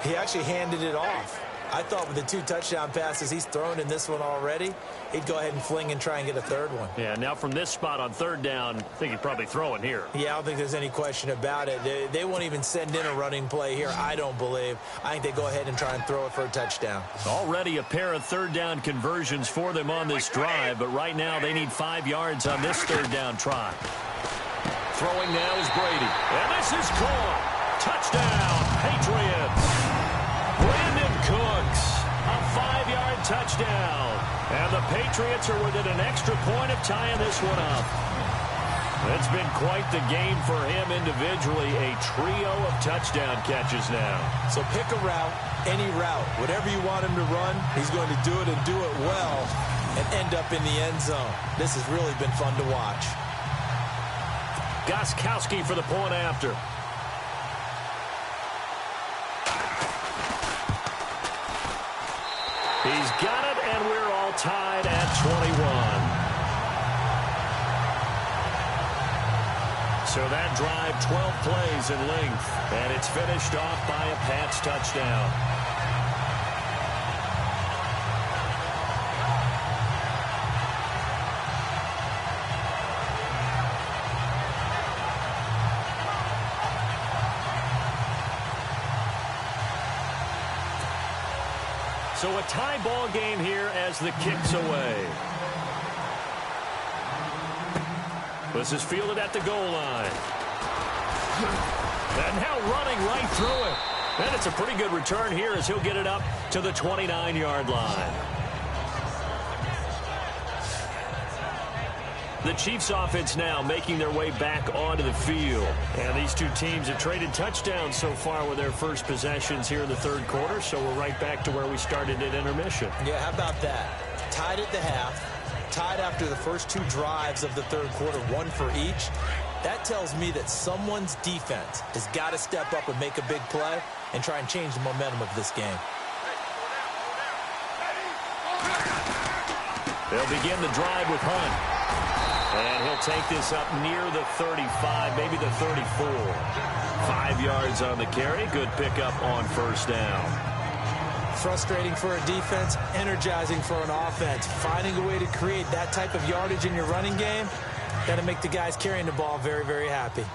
he actually handed it off. I thought with the 2 touchdown passes he's thrown in this one already, he'd go ahead and fling and try and get a 3rd one. Yeah, now from this spot on 3rd down, I think he'd probably throw it here. Yeah, I don't think there's any question about it. They won't even send in a running play here, I don't believe. I think they go ahead and try and throw it for a touchdown. Already a pair of 3rd down conversions for them on this drive, but right now they need 5 yards on this 3rd down try. Throwing now is Brady. And this is caught. Touchdown, Patriots. Brandin Cooks, a 5-yard touchdown. And the Patriots are within an extra point of tying this one up. It's been quite the game for him individually. A trio of touchdown catches now. So pick a route, any route. Whatever you want him to run, he's going to do it and do it well and end up in the end zone. This has really been fun to watch. Gostkowski for the point after. He's got it, and we're all tied at 21. So that drive, 12 plays in length, and it's finished off by a Pats touchdown. So a tie ball game here as the kick's away. This is fielded at the goal line. And now running right through it. And it's a pretty good return here as he'll get it up to the 29-yard line. The Chiefs offense now making their way back onto the field. And these two teams have traded touchdowns so far with their first possessions here in the 3rd quarter. So we're right back to where we started at intermission. Yeah, how about that? Tied at the half. Tied after the first 2 drives of the 3rd quarter, 1 for each. That tells me that someone's defense has got to step up and make a big play and try and change the momentum of this game. They'll begin the drive with Hunt. And he'll take this up near the 35, maybe the 34. 5 yards on the carry. Good pickup on 1st down. Frustrating for a defense, energizing for an offense. Finding a way to create that type of yardage in your running game, got to make the guys carrying the ball very, very happy.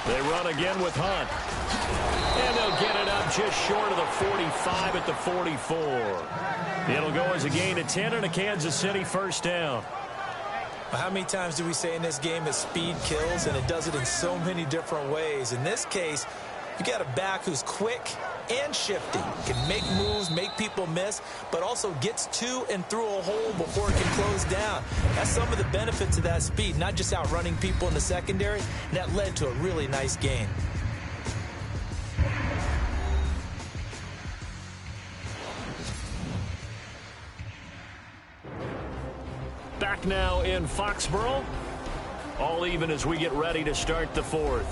They run again with Hunt. And they'll get it up just short of the 45 at the 44. It'll go as a gain of 10 and a Kansas City 1st down. How many times do we say in this game that speed kills, and it does it in so many different ways? In this case, you got a back who's quick and shifty, can make moves, make people miss, but also gets to and through a hole before it can close down. That's some of the benefits of that speed, not just outrunning people in the secondary, and that led to a really nice gain. Back now in Foxborough. All even as we get ready to start the 4th.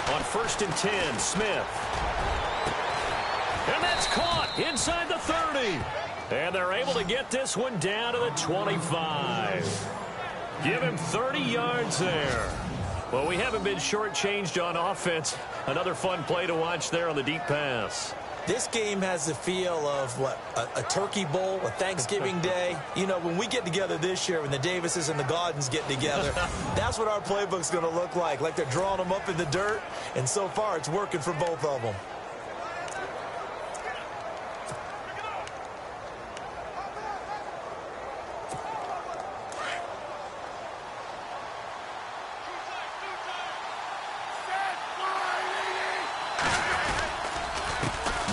On 1st and 10, Smith. And that's caught inside the 30. And they're able to get this one down to the 25. Give him 30 yards there. Well, we haven't been shortchanged on offense. Another fun play to watch there on the deep pass. This game has the feel of, what, a turkey bowl, a Thanksgiving day. You know, when we get together this year, when the Davises and the Gaudens get together, that's what our playbook's going to look like they're drawing them up in the dirt, and so far it's working for both of them.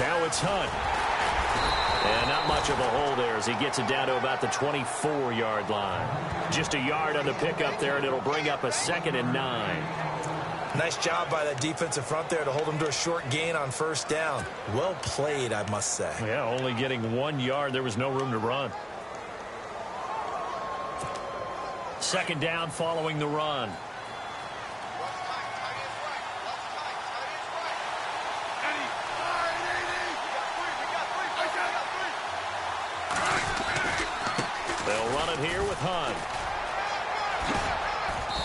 Now it's Hunt. And not much of a hole there as he gets it down to about the 24-yard line. Just a yard on the pickup there, and it'll bring up a 2nd and 9. Nice job by that defensive front there to hold him to a short gain on first down. Well played, I must say. Yeah, only getting 1 yard. There was no room to run. 2nd down following the run. They'll run it here with Hunt.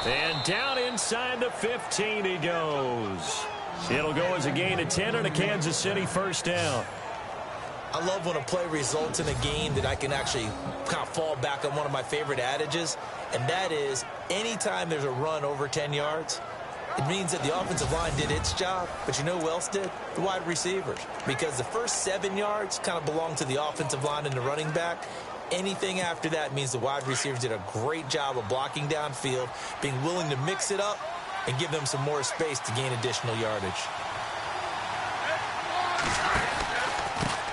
And down inside the 15 he goes. It'll go as a gain of 10 and a Kansas City first down. I love when a play results in a gain that I can actually kind of fall back on one of my favorite adages, and that is anytime there's a run over 10 yards, it means that the offensive line did its job, but you know who else did? The wide receivers. Because the first 7 yards kind of belong to the offensive line and the running back. Anything after that means the wide receivers did a great job of blocking downfield, being willing to mix it up, and give them some more space to gain additional yardage.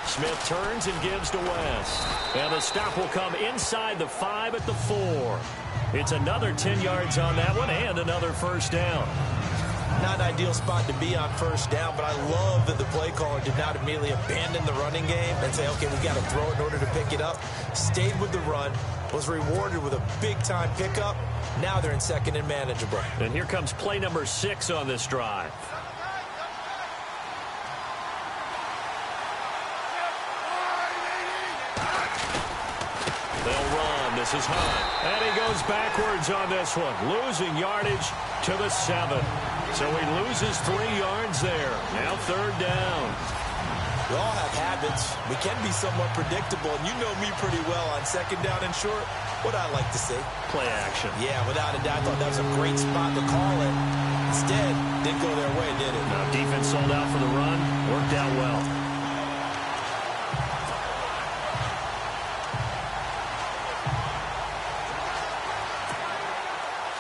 Smith turns and gives to West. And the stop will come inside the 5 at the 4. It's another 10 yards on that one and another first down. Not an ideal spot to be on first down, but I love that the play caller did not immediately abandon the running game and say, okay, we've got to throw it in order to pick it up. Stayed with the run, was rewarded with a big-time pickup. Now they're in 2nd and manageable. And here comes play number 6 on this drive. They'll run. This is Hunt. And he goes backwards on this one, losing yardage to the 7. So he loses 3 yards there. Now 3rd down. We all have habits. We can be somewhat predictable, and you know me pretty well on 2nd down and short. What I like to see. Play action. Yeah, without a doubt, I thought that was a great spot to call it. Instead, didn't go their way, did it? Now defense sold out for the run. Worked out well.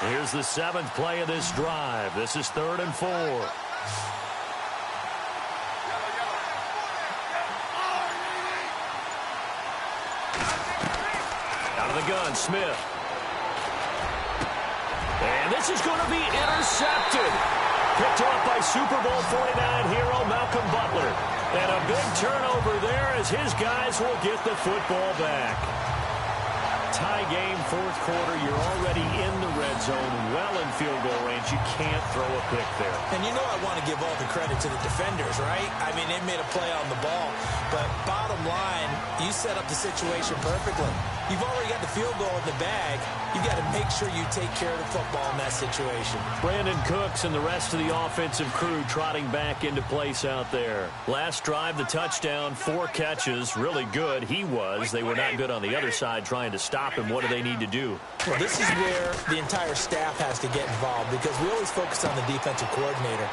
Here's the 7th play of this drive. This is 3rd and 4. Out of the gun, Smith. And this is going to be intercepted. Picked up by Super Bowl 49 hero Malcolm Butler. And a big turnover there as his guys will get the football back. Tie game, 4th quarter. You're already in the red zone, well in field goal range. You can't throw a pick there. And you know I want to give all the credit to the defenders, right? I mean, they made a play on the ball. But bottom line, you set up the situation perfectly. You've already got the field goal in the bag. You've got to make sure you take care of the football in that situation. Brandin Cooks and the rest of the offensive crew trotting back into place out there. Last drive, the touchdown, 4 catches. Really good. He was. They were not good on the other side trying to stop him. What do they need to do? Well, this is where the entire staff has to get involved because we always focus on the defensive coordinator.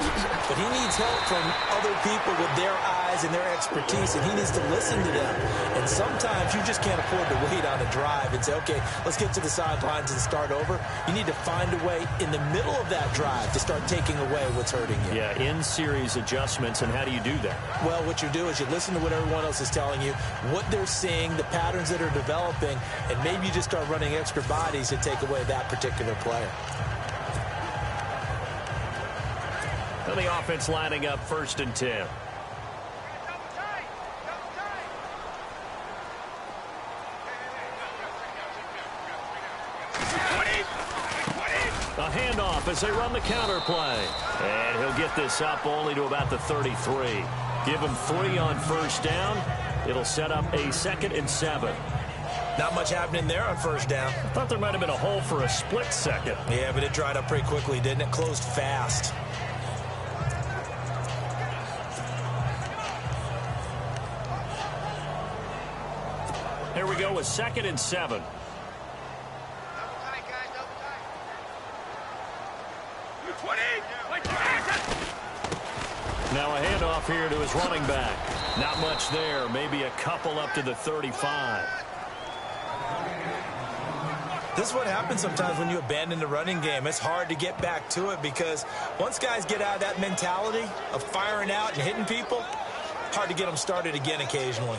But he needs help from other people with their eyes and their expertise, and he needs to listen to them. And sometimes you just can't afford to wait on a drive and say, okay, let's get to the sidelines and start over. You need to find a way in the middle of that drive to start taking away what's hurting you. Yeah, in-series adjustments, and how do you do that? Well, what you do is you listen to what everyone else is telling you, what they're seeing, the patterns that are developing, and maybe you just start running extra bodies to take away that particular player. And the offense lining up 1st and 10. A handoff as they run the counter play. And he'll get this up only to about the 33. Give him 3 on 1st down. It'll set up a 2nd and 7. Not much happening there on first down. I thought there might have been a hole for a split second. Yeah, but it dried up pretty quickly, didn't it? Closed fast. Here we go with 2nd and 7. Now a handoff here to his running back. Not much there. Maybe a couple up to the 35. This is what happens sometimes when you abandon the running game. It's hard to get back to it because once guys get out of that mentality of firing out and hitting people, hard to get them started again occasionally.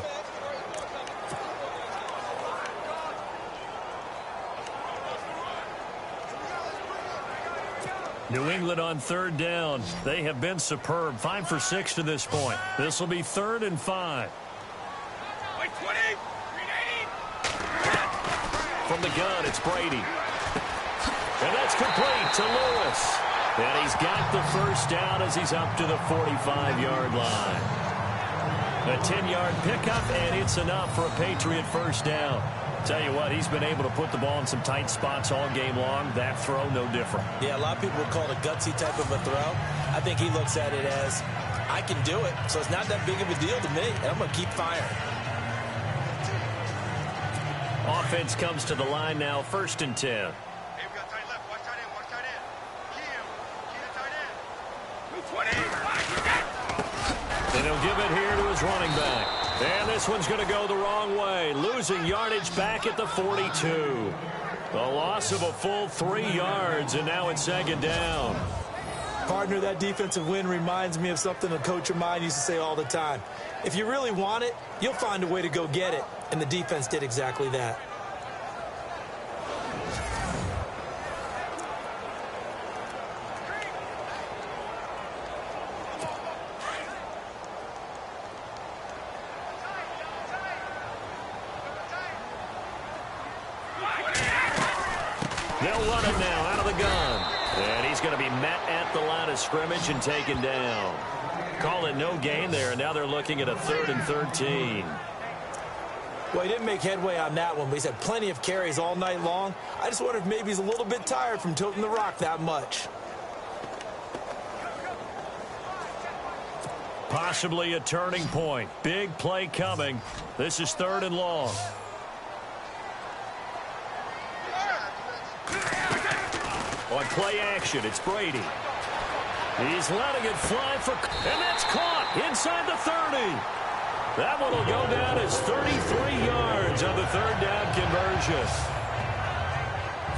New England on 3rd down. They have been superb. 5 for 6 to this point. This will be 3rd and 5. From the gun, it's Brady. And that's complete to Lewis. And he's got the first down as he's up to the 45-yard line. A 10-yard pickup, and it's enough for a Patriot first down. Tell you what, he's been able to put the ball in some tight spots all game long. That throw, no different. Yeah, a lot of people would call it a gutsy type of a throw. I think he looks at it as, I can do it, so it's not that big of a deal to me, and I'm going to keep firing. Offense comes to the line now, 1st and 10. Hey, we got tight left. Watch tight end. Watch tight end. Key the tight end. And he'll give it here to his running back. And this one's going to go the wrong way. Losing yardage back at the 42. A loss of a full 3 yards, and now it's 2nd down. Partner, that defensive win reminds me of something a coach of mine used to say all the time. If you really want it, you'll find a way to go get it. And the defense did exactly that. They'll run it now out of the gun. And he's going to be met at the line of scrimmage and taken down. Call it no gain there, and now they're looking at a 3rd and 13. Well, he didn't make headway on that one, but he's had plenty of carries all night long. I just wonder if maybe he's a little bit tired from tilting the rock that much. Possibly a turning point. Big play coming. This is 3rd and long. On play action, it's Brady. He's letting it fly for, and that's caught inside the 30. That one will go down as 33 yards on the 3rd down conversion.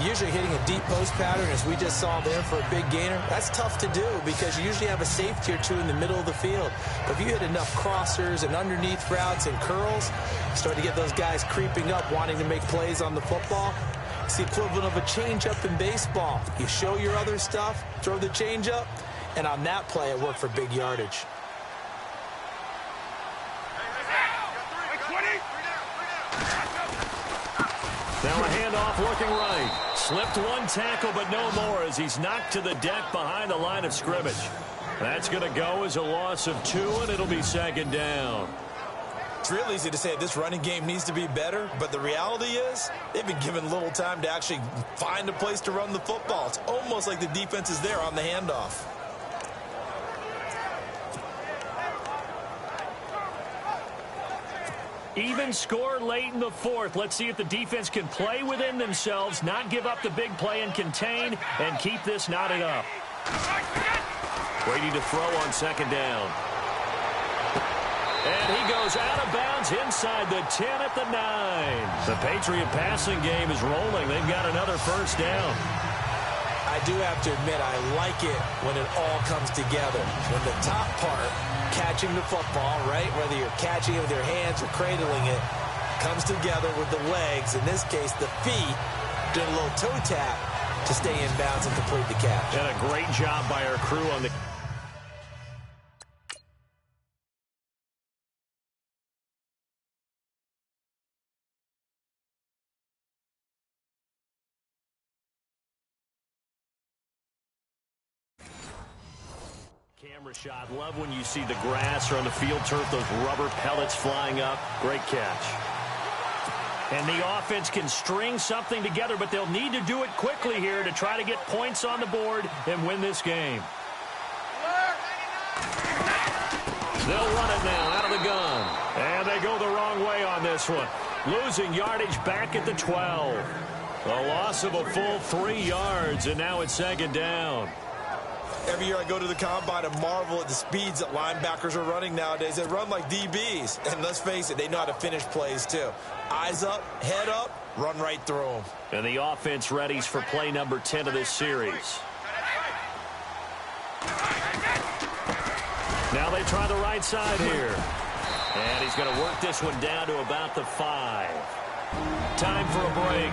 Usually hitting a deep post pattern, as we just saw there for a big gainer, that's tough to do because you usually have a safety or two in the middle of the field. But if you hit enough crossers and underneath routes and curls, you start to get those guys creeping up, wanting to make plays on the football. It's the equivalent of a changeup in baseball. You show your other stuff, throw the changeup, and on that play, it worked for big yardage. Now a handoff looking right. Slipped one tackle, but no more as he's knocked to the deck behind the line of scrimmage. That's going to go as a loss of 2, and it'll be 2nd down. It's real easy to say this running game needs to be better, but the reality is they've been given little time to actually find a place to run the football. It's almost like the defense is there on the handoff. Even score late in the 4th. Let's see if the defense can play within themselves, not give up the big play and contain, and keep this knotted up. Brady to throw on 2nd down. And he goes out of bounds inside the 10 at the 9. The Patriot passing game is rolling. They've got another first down. I do have to admit, I like it when it all comes together. When the top part, catching the football, right, whether you're catching it with your hands or cradling it, comes together with the legs, in this case the feet, doing a little toe tap to stay in bounds and complete the catch. And a great job by our crew on the... Camera shot. Love when you see the grass or on the field turf, those rubber pellets flying up. Great catch. And the offense can string something together, but they'll need to do it quickly here to try to get points on the board and win this game. They'll run it now out of the gun. And they go the wrong way on this one. Losing yardage back at the 12. A loss of a full 3 yards, and now it's second down. Every year I go to the combine and marvel at the speeds that linebackers are running nowadays. They run like DBs. And let's face it, they know how to finish plays too. Eyes up, head up, run right through them. And the offense readies for play number 10 of this series. Now they try the right side here. And he's going to work this one down to about the 5. Time for a break.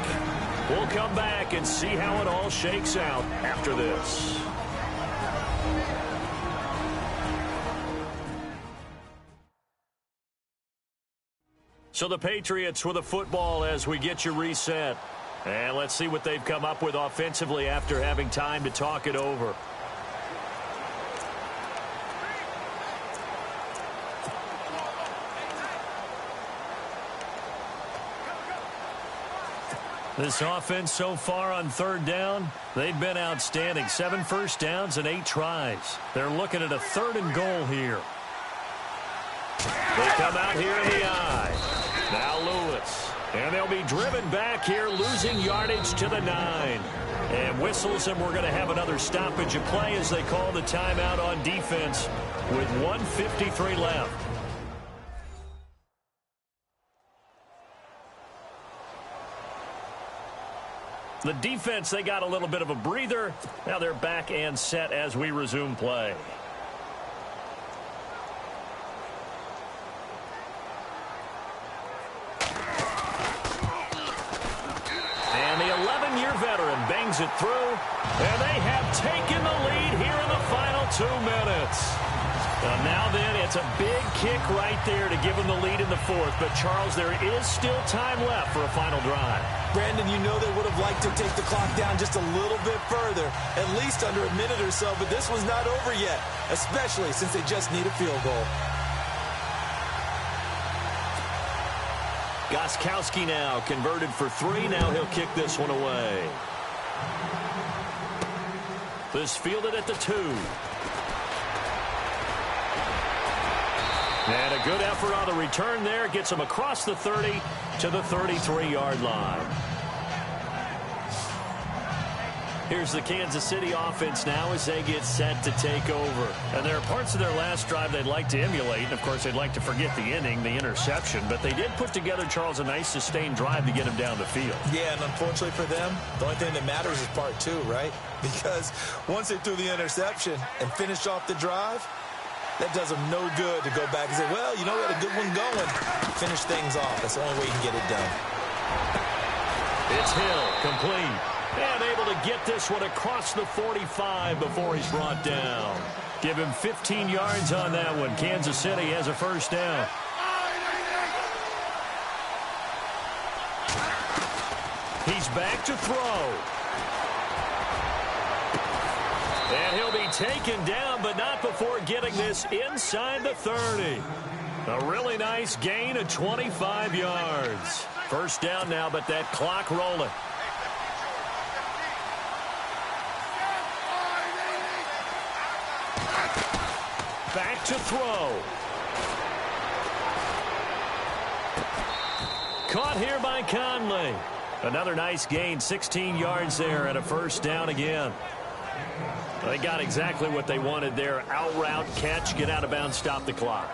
We'll come back and see how it all shakes out after this. So the Patriots with a football as we get you reset. And let's see what they've come up with offensively after having time to talk it over. This offense so far on third down, they've been outstanding. 7 first downs and 8 tries. They're looking at a 3rd and goal here. They come out here in the eye. Now Lewis. And they'll be driven back here, losing yardage to the 9. And whistles, and we're going to have another stoppage of play as they call the timeout on defense with 1:53 left. The defense, they got a little bit of a breather. Now they're back and set as we resume play. And the 11-year veteran bangs it through. And they have taken the lead here in the final 2 minutes. Now then, it's a big kick right there to give them the lead in the 4th. But, Charles, there is still time left for a final drive. Brandon, you know they would have liked to take the clock down just a little bit further, at least under a minute or so, but this was not over yet, especially since they just need a field goal. Gostkowski now converted for 3. Now he'll kick this one away. This fielded at the 2. And a good effort on the return there. Gets him across the 30 to the 33-yard line. Here's the Kansas City offense now as they get set to take over. And there are parts of their last drive they'd like to emulate. And, of course, they'd like to forget the inning, the interception. But they did put together, Charles, a nice sustained drive to get him down the field. Yeah, and unfortunately for them, the only thing that matters is part 2, right? Because once they threw the interception and finished off the drive, that does them no good to go back and say, well, you know, we had a good one going. Finish things off. That's the only way you can get it done. It's Hill, complete. And able to get this one across the 45 before he's brought down. Give him 15 yards on that one. Kansas City has a first down. He's back to throw. And he'll be taken down, but not before getting this inside the 30. A really nice gain of 25 yards. First down now, but that clock rolling. Back to throw. Caught here by Conley. Another nice gain, 16 yards there, and a first down again. They got exactly what they wanted there. Out route, catch, get out of bounds, stop the clock.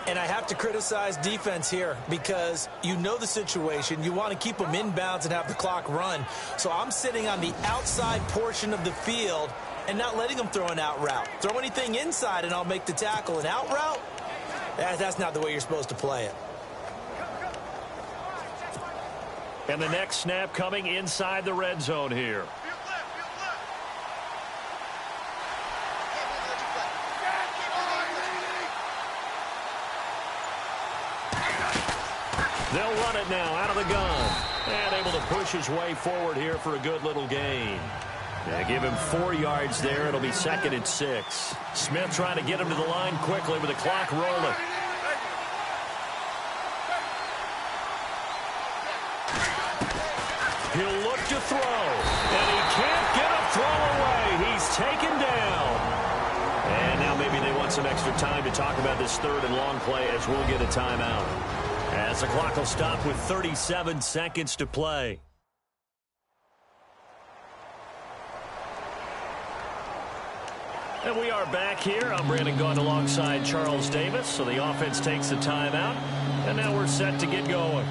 And I have to criticize defense here because you know the situation. You want to keep them inbounds and have the clock run. So I'm sitting on the outside portion of the field and not letting them throw an out route. Throw anything inside and I'll make the tackle. An out route? That's not the way you're supposed to play it. And the next snap coming inside the red zone here. They'll run it now out of the gun. And able to push his way forward here for a good little gain. They give him 4 yards there. It'll be 2nd and 6. Smith trying to get him to the line quickly with the clock rolling. He'll look to throw, and he can't get a throw away. He's taken down. And now maybe they want some extra time to talk about this third and long play as we'll get a timeout. As the clock will stop with 37 seconds to play. And we are back here. I'm Brandon Gaudin alongside Charles Davis. So the offense takes the timeout, and now we're set to get going.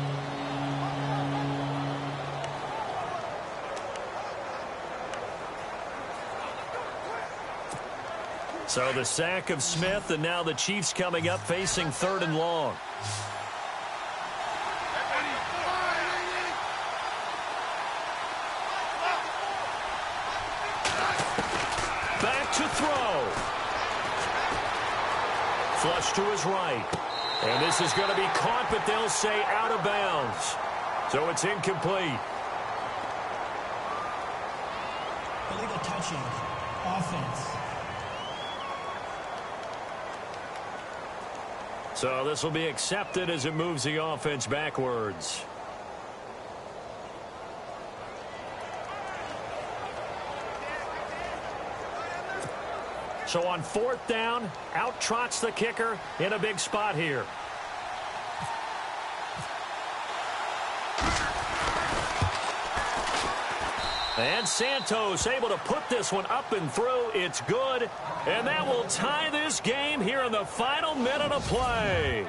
So the sack of Smith, and now the Chiefs coming up facing third and long. Back to throw. Flush to his right. And this is going to be caught, but they'll say out of bounds. So it's incomplete. Illegal touching. Offense. So this will be accepted as it moves the offense backwards. So on fourth down, out trots the kicker in a big spot here. And Santos able to put this one up and through. It's good. And that will tie this game here in the final minute of play.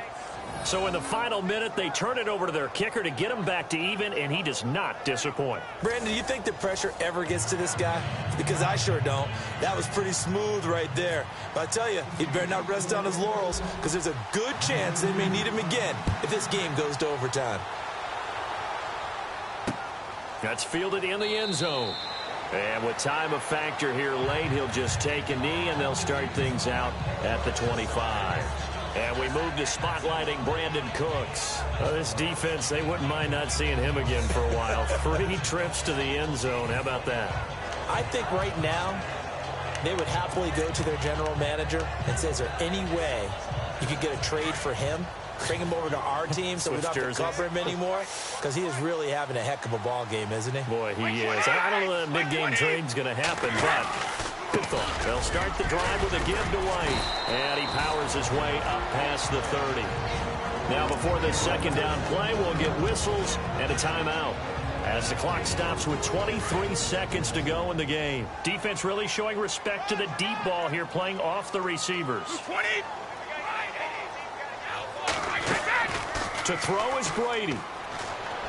So in the final minute, they turn it over to their kicker to get him back to even, and he does not disappoint. Brandon, do you think the pressure ever gets to this guy? Because I sure don't. That was pretty smooth right there. But I tell you, he better not rest on his laurels, because there's a good chance they may need him again if this game goes to overtime. That's fielded in the end zone. And with time of factor here late, he'll just take a knee, and they'll start things out at the 25. And we move to spotlighting Brandin Cooks. This defense, they wouldn't mind not seeing him again for a while. 3 trips to the end zone. How about that? I think right now they would happily go to their general manager and say, is there any way you could get a trade for him? Bring him over to our team so we don't have to cover him anymore? Because he is really having a heck of a ball game, isn't he? Boy, he is. I don't know that big game trade's going to happen, but good thought. They'll start the drive with a give to White. And he powers his way up past the 30. Now before this second down play, we'll get whistles and a timeout. As the clock stops with 23 seconds to go in the game. Defense really showing respect to the deep ball here, playing off the receivers. To throw is Brady.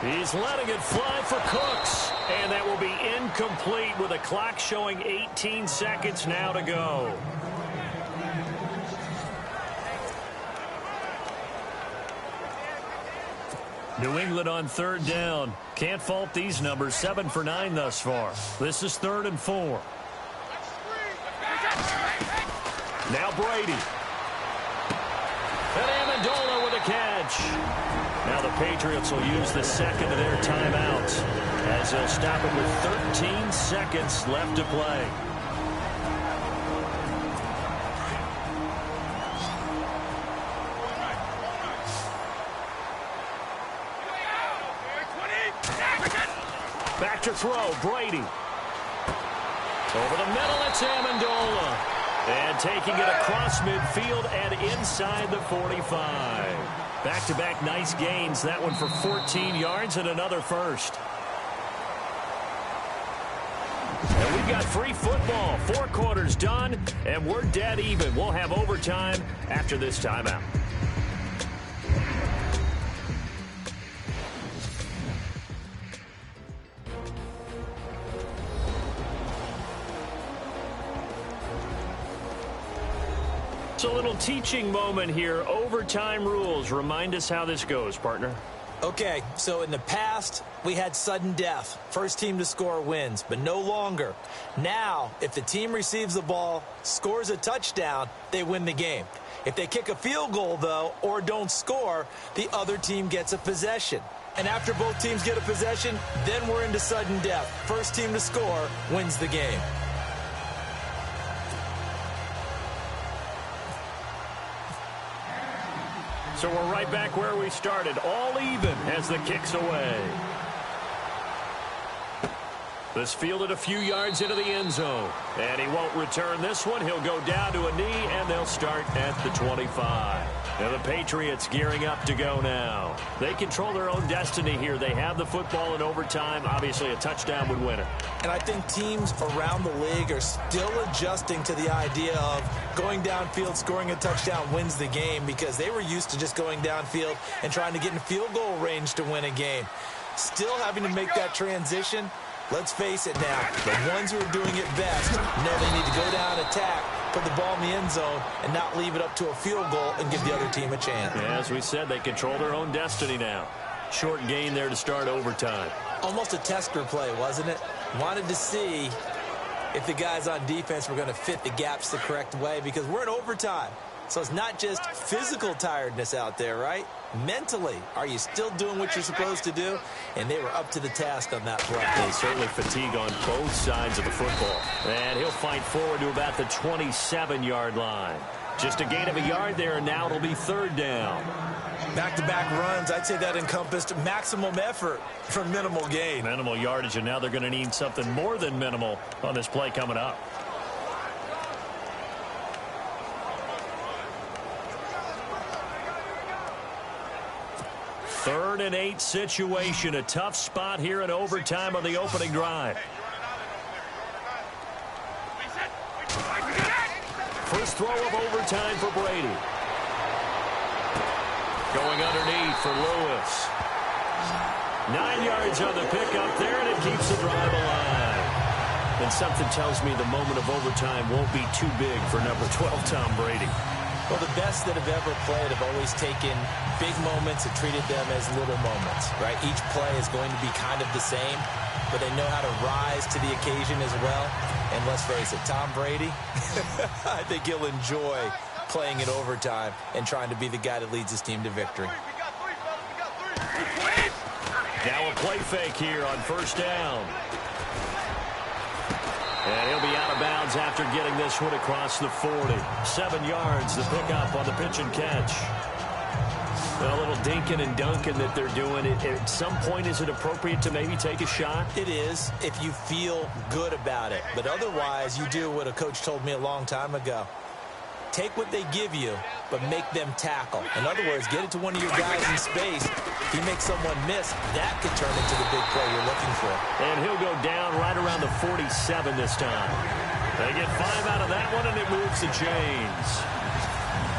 He's letting it fly for Cooks. And that will be incomplete with a clock showing 18 seconds now to go. New England on third down. Can't fault these numbers. 7 for 9 thus far. This is 3rd and 4. Now Brady. And Amendola with a catch. Now the Patriots will use the second of their timeouts as they'll stop it with 13 seconds left to play. Back to throw, Brady. Over the middle, it's Amendola. And taking it across midfield and inside the 45. Back-to-back nice gains. That one for 14 yards and another first. And we've got free football. 4 quarters done, and we're dead even. We'll have overtime after this timeout. So a little teaching moment here. Overtime rules. Remind us how this goes, partner. Okay, so in the past, we had sudden death. First team to score wins, but no longer. Now, if the team receives the ball, scores a touchdown, they win the game. If they kick a field goal, though, or don't score, the other team gets a possession. And after both teams get a possession, then we're into sudden death. First team to score wins the game. So we're right back where we started. All even as the kick's away. This fielded a few yards into the end zone. And he won't return this one. He'll go down to a knee, and they'll start at the 25. Now the Patriots gearing up to go now. They control their own destiny here. They have the football in overtime. Obviously, a touchdown would win it. And I think teams around the league are still adjusting to the idea of going downfield, scoring a touchdown wins the game, because they were used to just going downfield and trying to get in field goal range to win a game. Still having to make that transition. Let's face it now, the ones who are doing it best know they need to go down, attack, put the ball in the end zone, and not leave it up to a field goal and give the other team a chance. Yeah, as we said, they control their own destiny now. Short gain there to start overtime. Almost a tester play, wasn't it? Wanted to see if the guys on defense were going to fit the gaps the correct way, because we're in overtime. So it's not just physical tiredness out there, right? Mentally, are you still doing what you're supposed to do? And they were up to the task on that play. They certainly fatigue on both sides of the football. And he'll fight forward to about the 27-yard line. Just a gain of a yard there, and now it'll be third down. Back-to-back runs, I'd say that encompassed maximum effort for minimal gain. Minimal yardage, and now they're going to need something more than minimal on this play coming up. Third and 8 situation. A tough spot here in overtime on the opening drive. First throw of overtime for Brady. Going underneath for Lewis. 9 yards on the pickup there, and it keeps the drive alive. And something tells me the moment of overtime won't be too big for number 12, Tom Brady. Well, the best that have ever played have always taken big moments and treated them as little moments, right? Each play is going to be kind of the same, but they know how to rise to the occasion as well. And let's face it, Tom Brady, I think he'll enjoy playing in overtime and trying to be the guy that leads his team to victory. Now a play fake here on first down. And he'll be out of bounds after getting this one across the 40. 7 yards, the pickup on the pitch and catch. A little dinking and dunking that they're doing. At some point, is it appropriate to maybe take a shot? It is, if you feel good about it. But otherwise, you do what a coach told me a long time ago. Take what they give you, but make them tackle. In other words, get it to one of your guys in space. If you make someone miss, that could turn into the big play you're looking for. And he'll go down right around the 47 this time. They get 5 out of that one, and it moves the chains.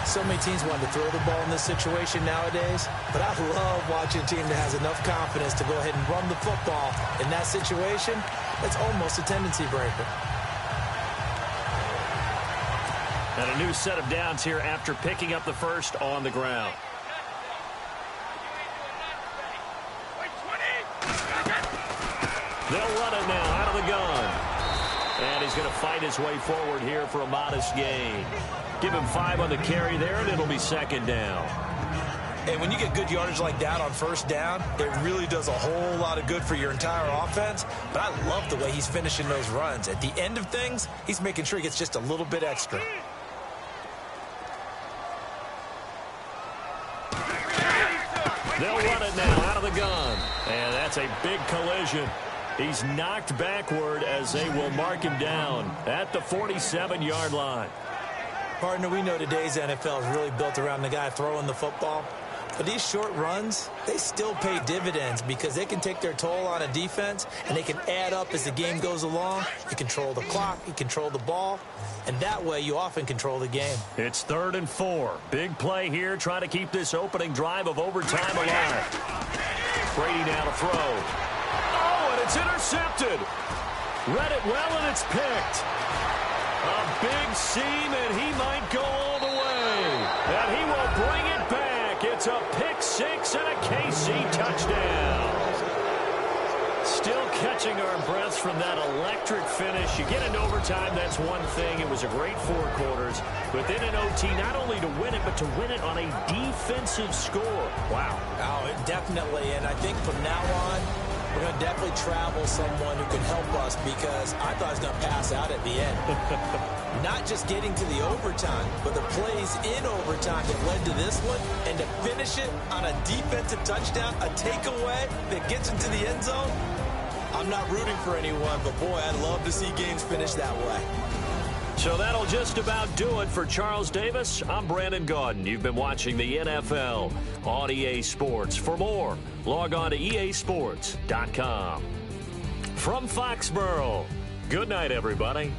So many teams want to throw the ball in this situation nowadays, but I love watching a team that has enough confidence to go ahead and run the football. In that situation, it's almost a tendency breaker. And a new set of downs here after picking up the first on the ground. They'll run it now out of the gun. And he's going to fight his way forward here for a modest gain. Give him 5 on the carry there, and it'll be second down. And when you get good yardage like that on first down, it really does a whole lot of good for your entire offense. But I love the way he's finishing those runs. At the end of things, he's making sure he gets just a little bit extra. They'll run it now out of the gun. And that's a big collision. He's knocked backward as they will mark him down at the 47-yard line. Partner, we know today's NFL is really built around the guy throwing the football. But these short runs, they still pay dividends because they can take their toll on a defense, and they can add up as the game goes along. You control the clock, you control the ball, and that way you often control the game. It's 3rd and 4. Big play here, trying to keep this opening drive of overtime alive. Brady now to throw. Oh, and it's intercepted. Read it well, and it's picked. A big seam, and he might go all the way. And he will bring it back. It's a pick 6 and a KC touchdown. Still catching our breaths from that electric finish. You get into overtime, that's one thing. It was a great 4 quarters. But then in OT, not only to win it, but to win it on a defensive score. Wow. Oh, definitely. And I think from now on, we're going to definitely travel someone who can help us, because I thought I was going to pass out at the end. Not just getting to the overtime, but the plays in overtime that led to this one, and to finish it on a defensive touchdown, a takeaway that gets into the end zone. I'm not rooting for anyone, but boy, I'd love to see games finish that way. So that'll just about do it for Charles Davis. I'm Brandon Gaudin. You've been watching the NFL on EA Sports. For more, log on to easports.com. From Foxborough, good night, everybody.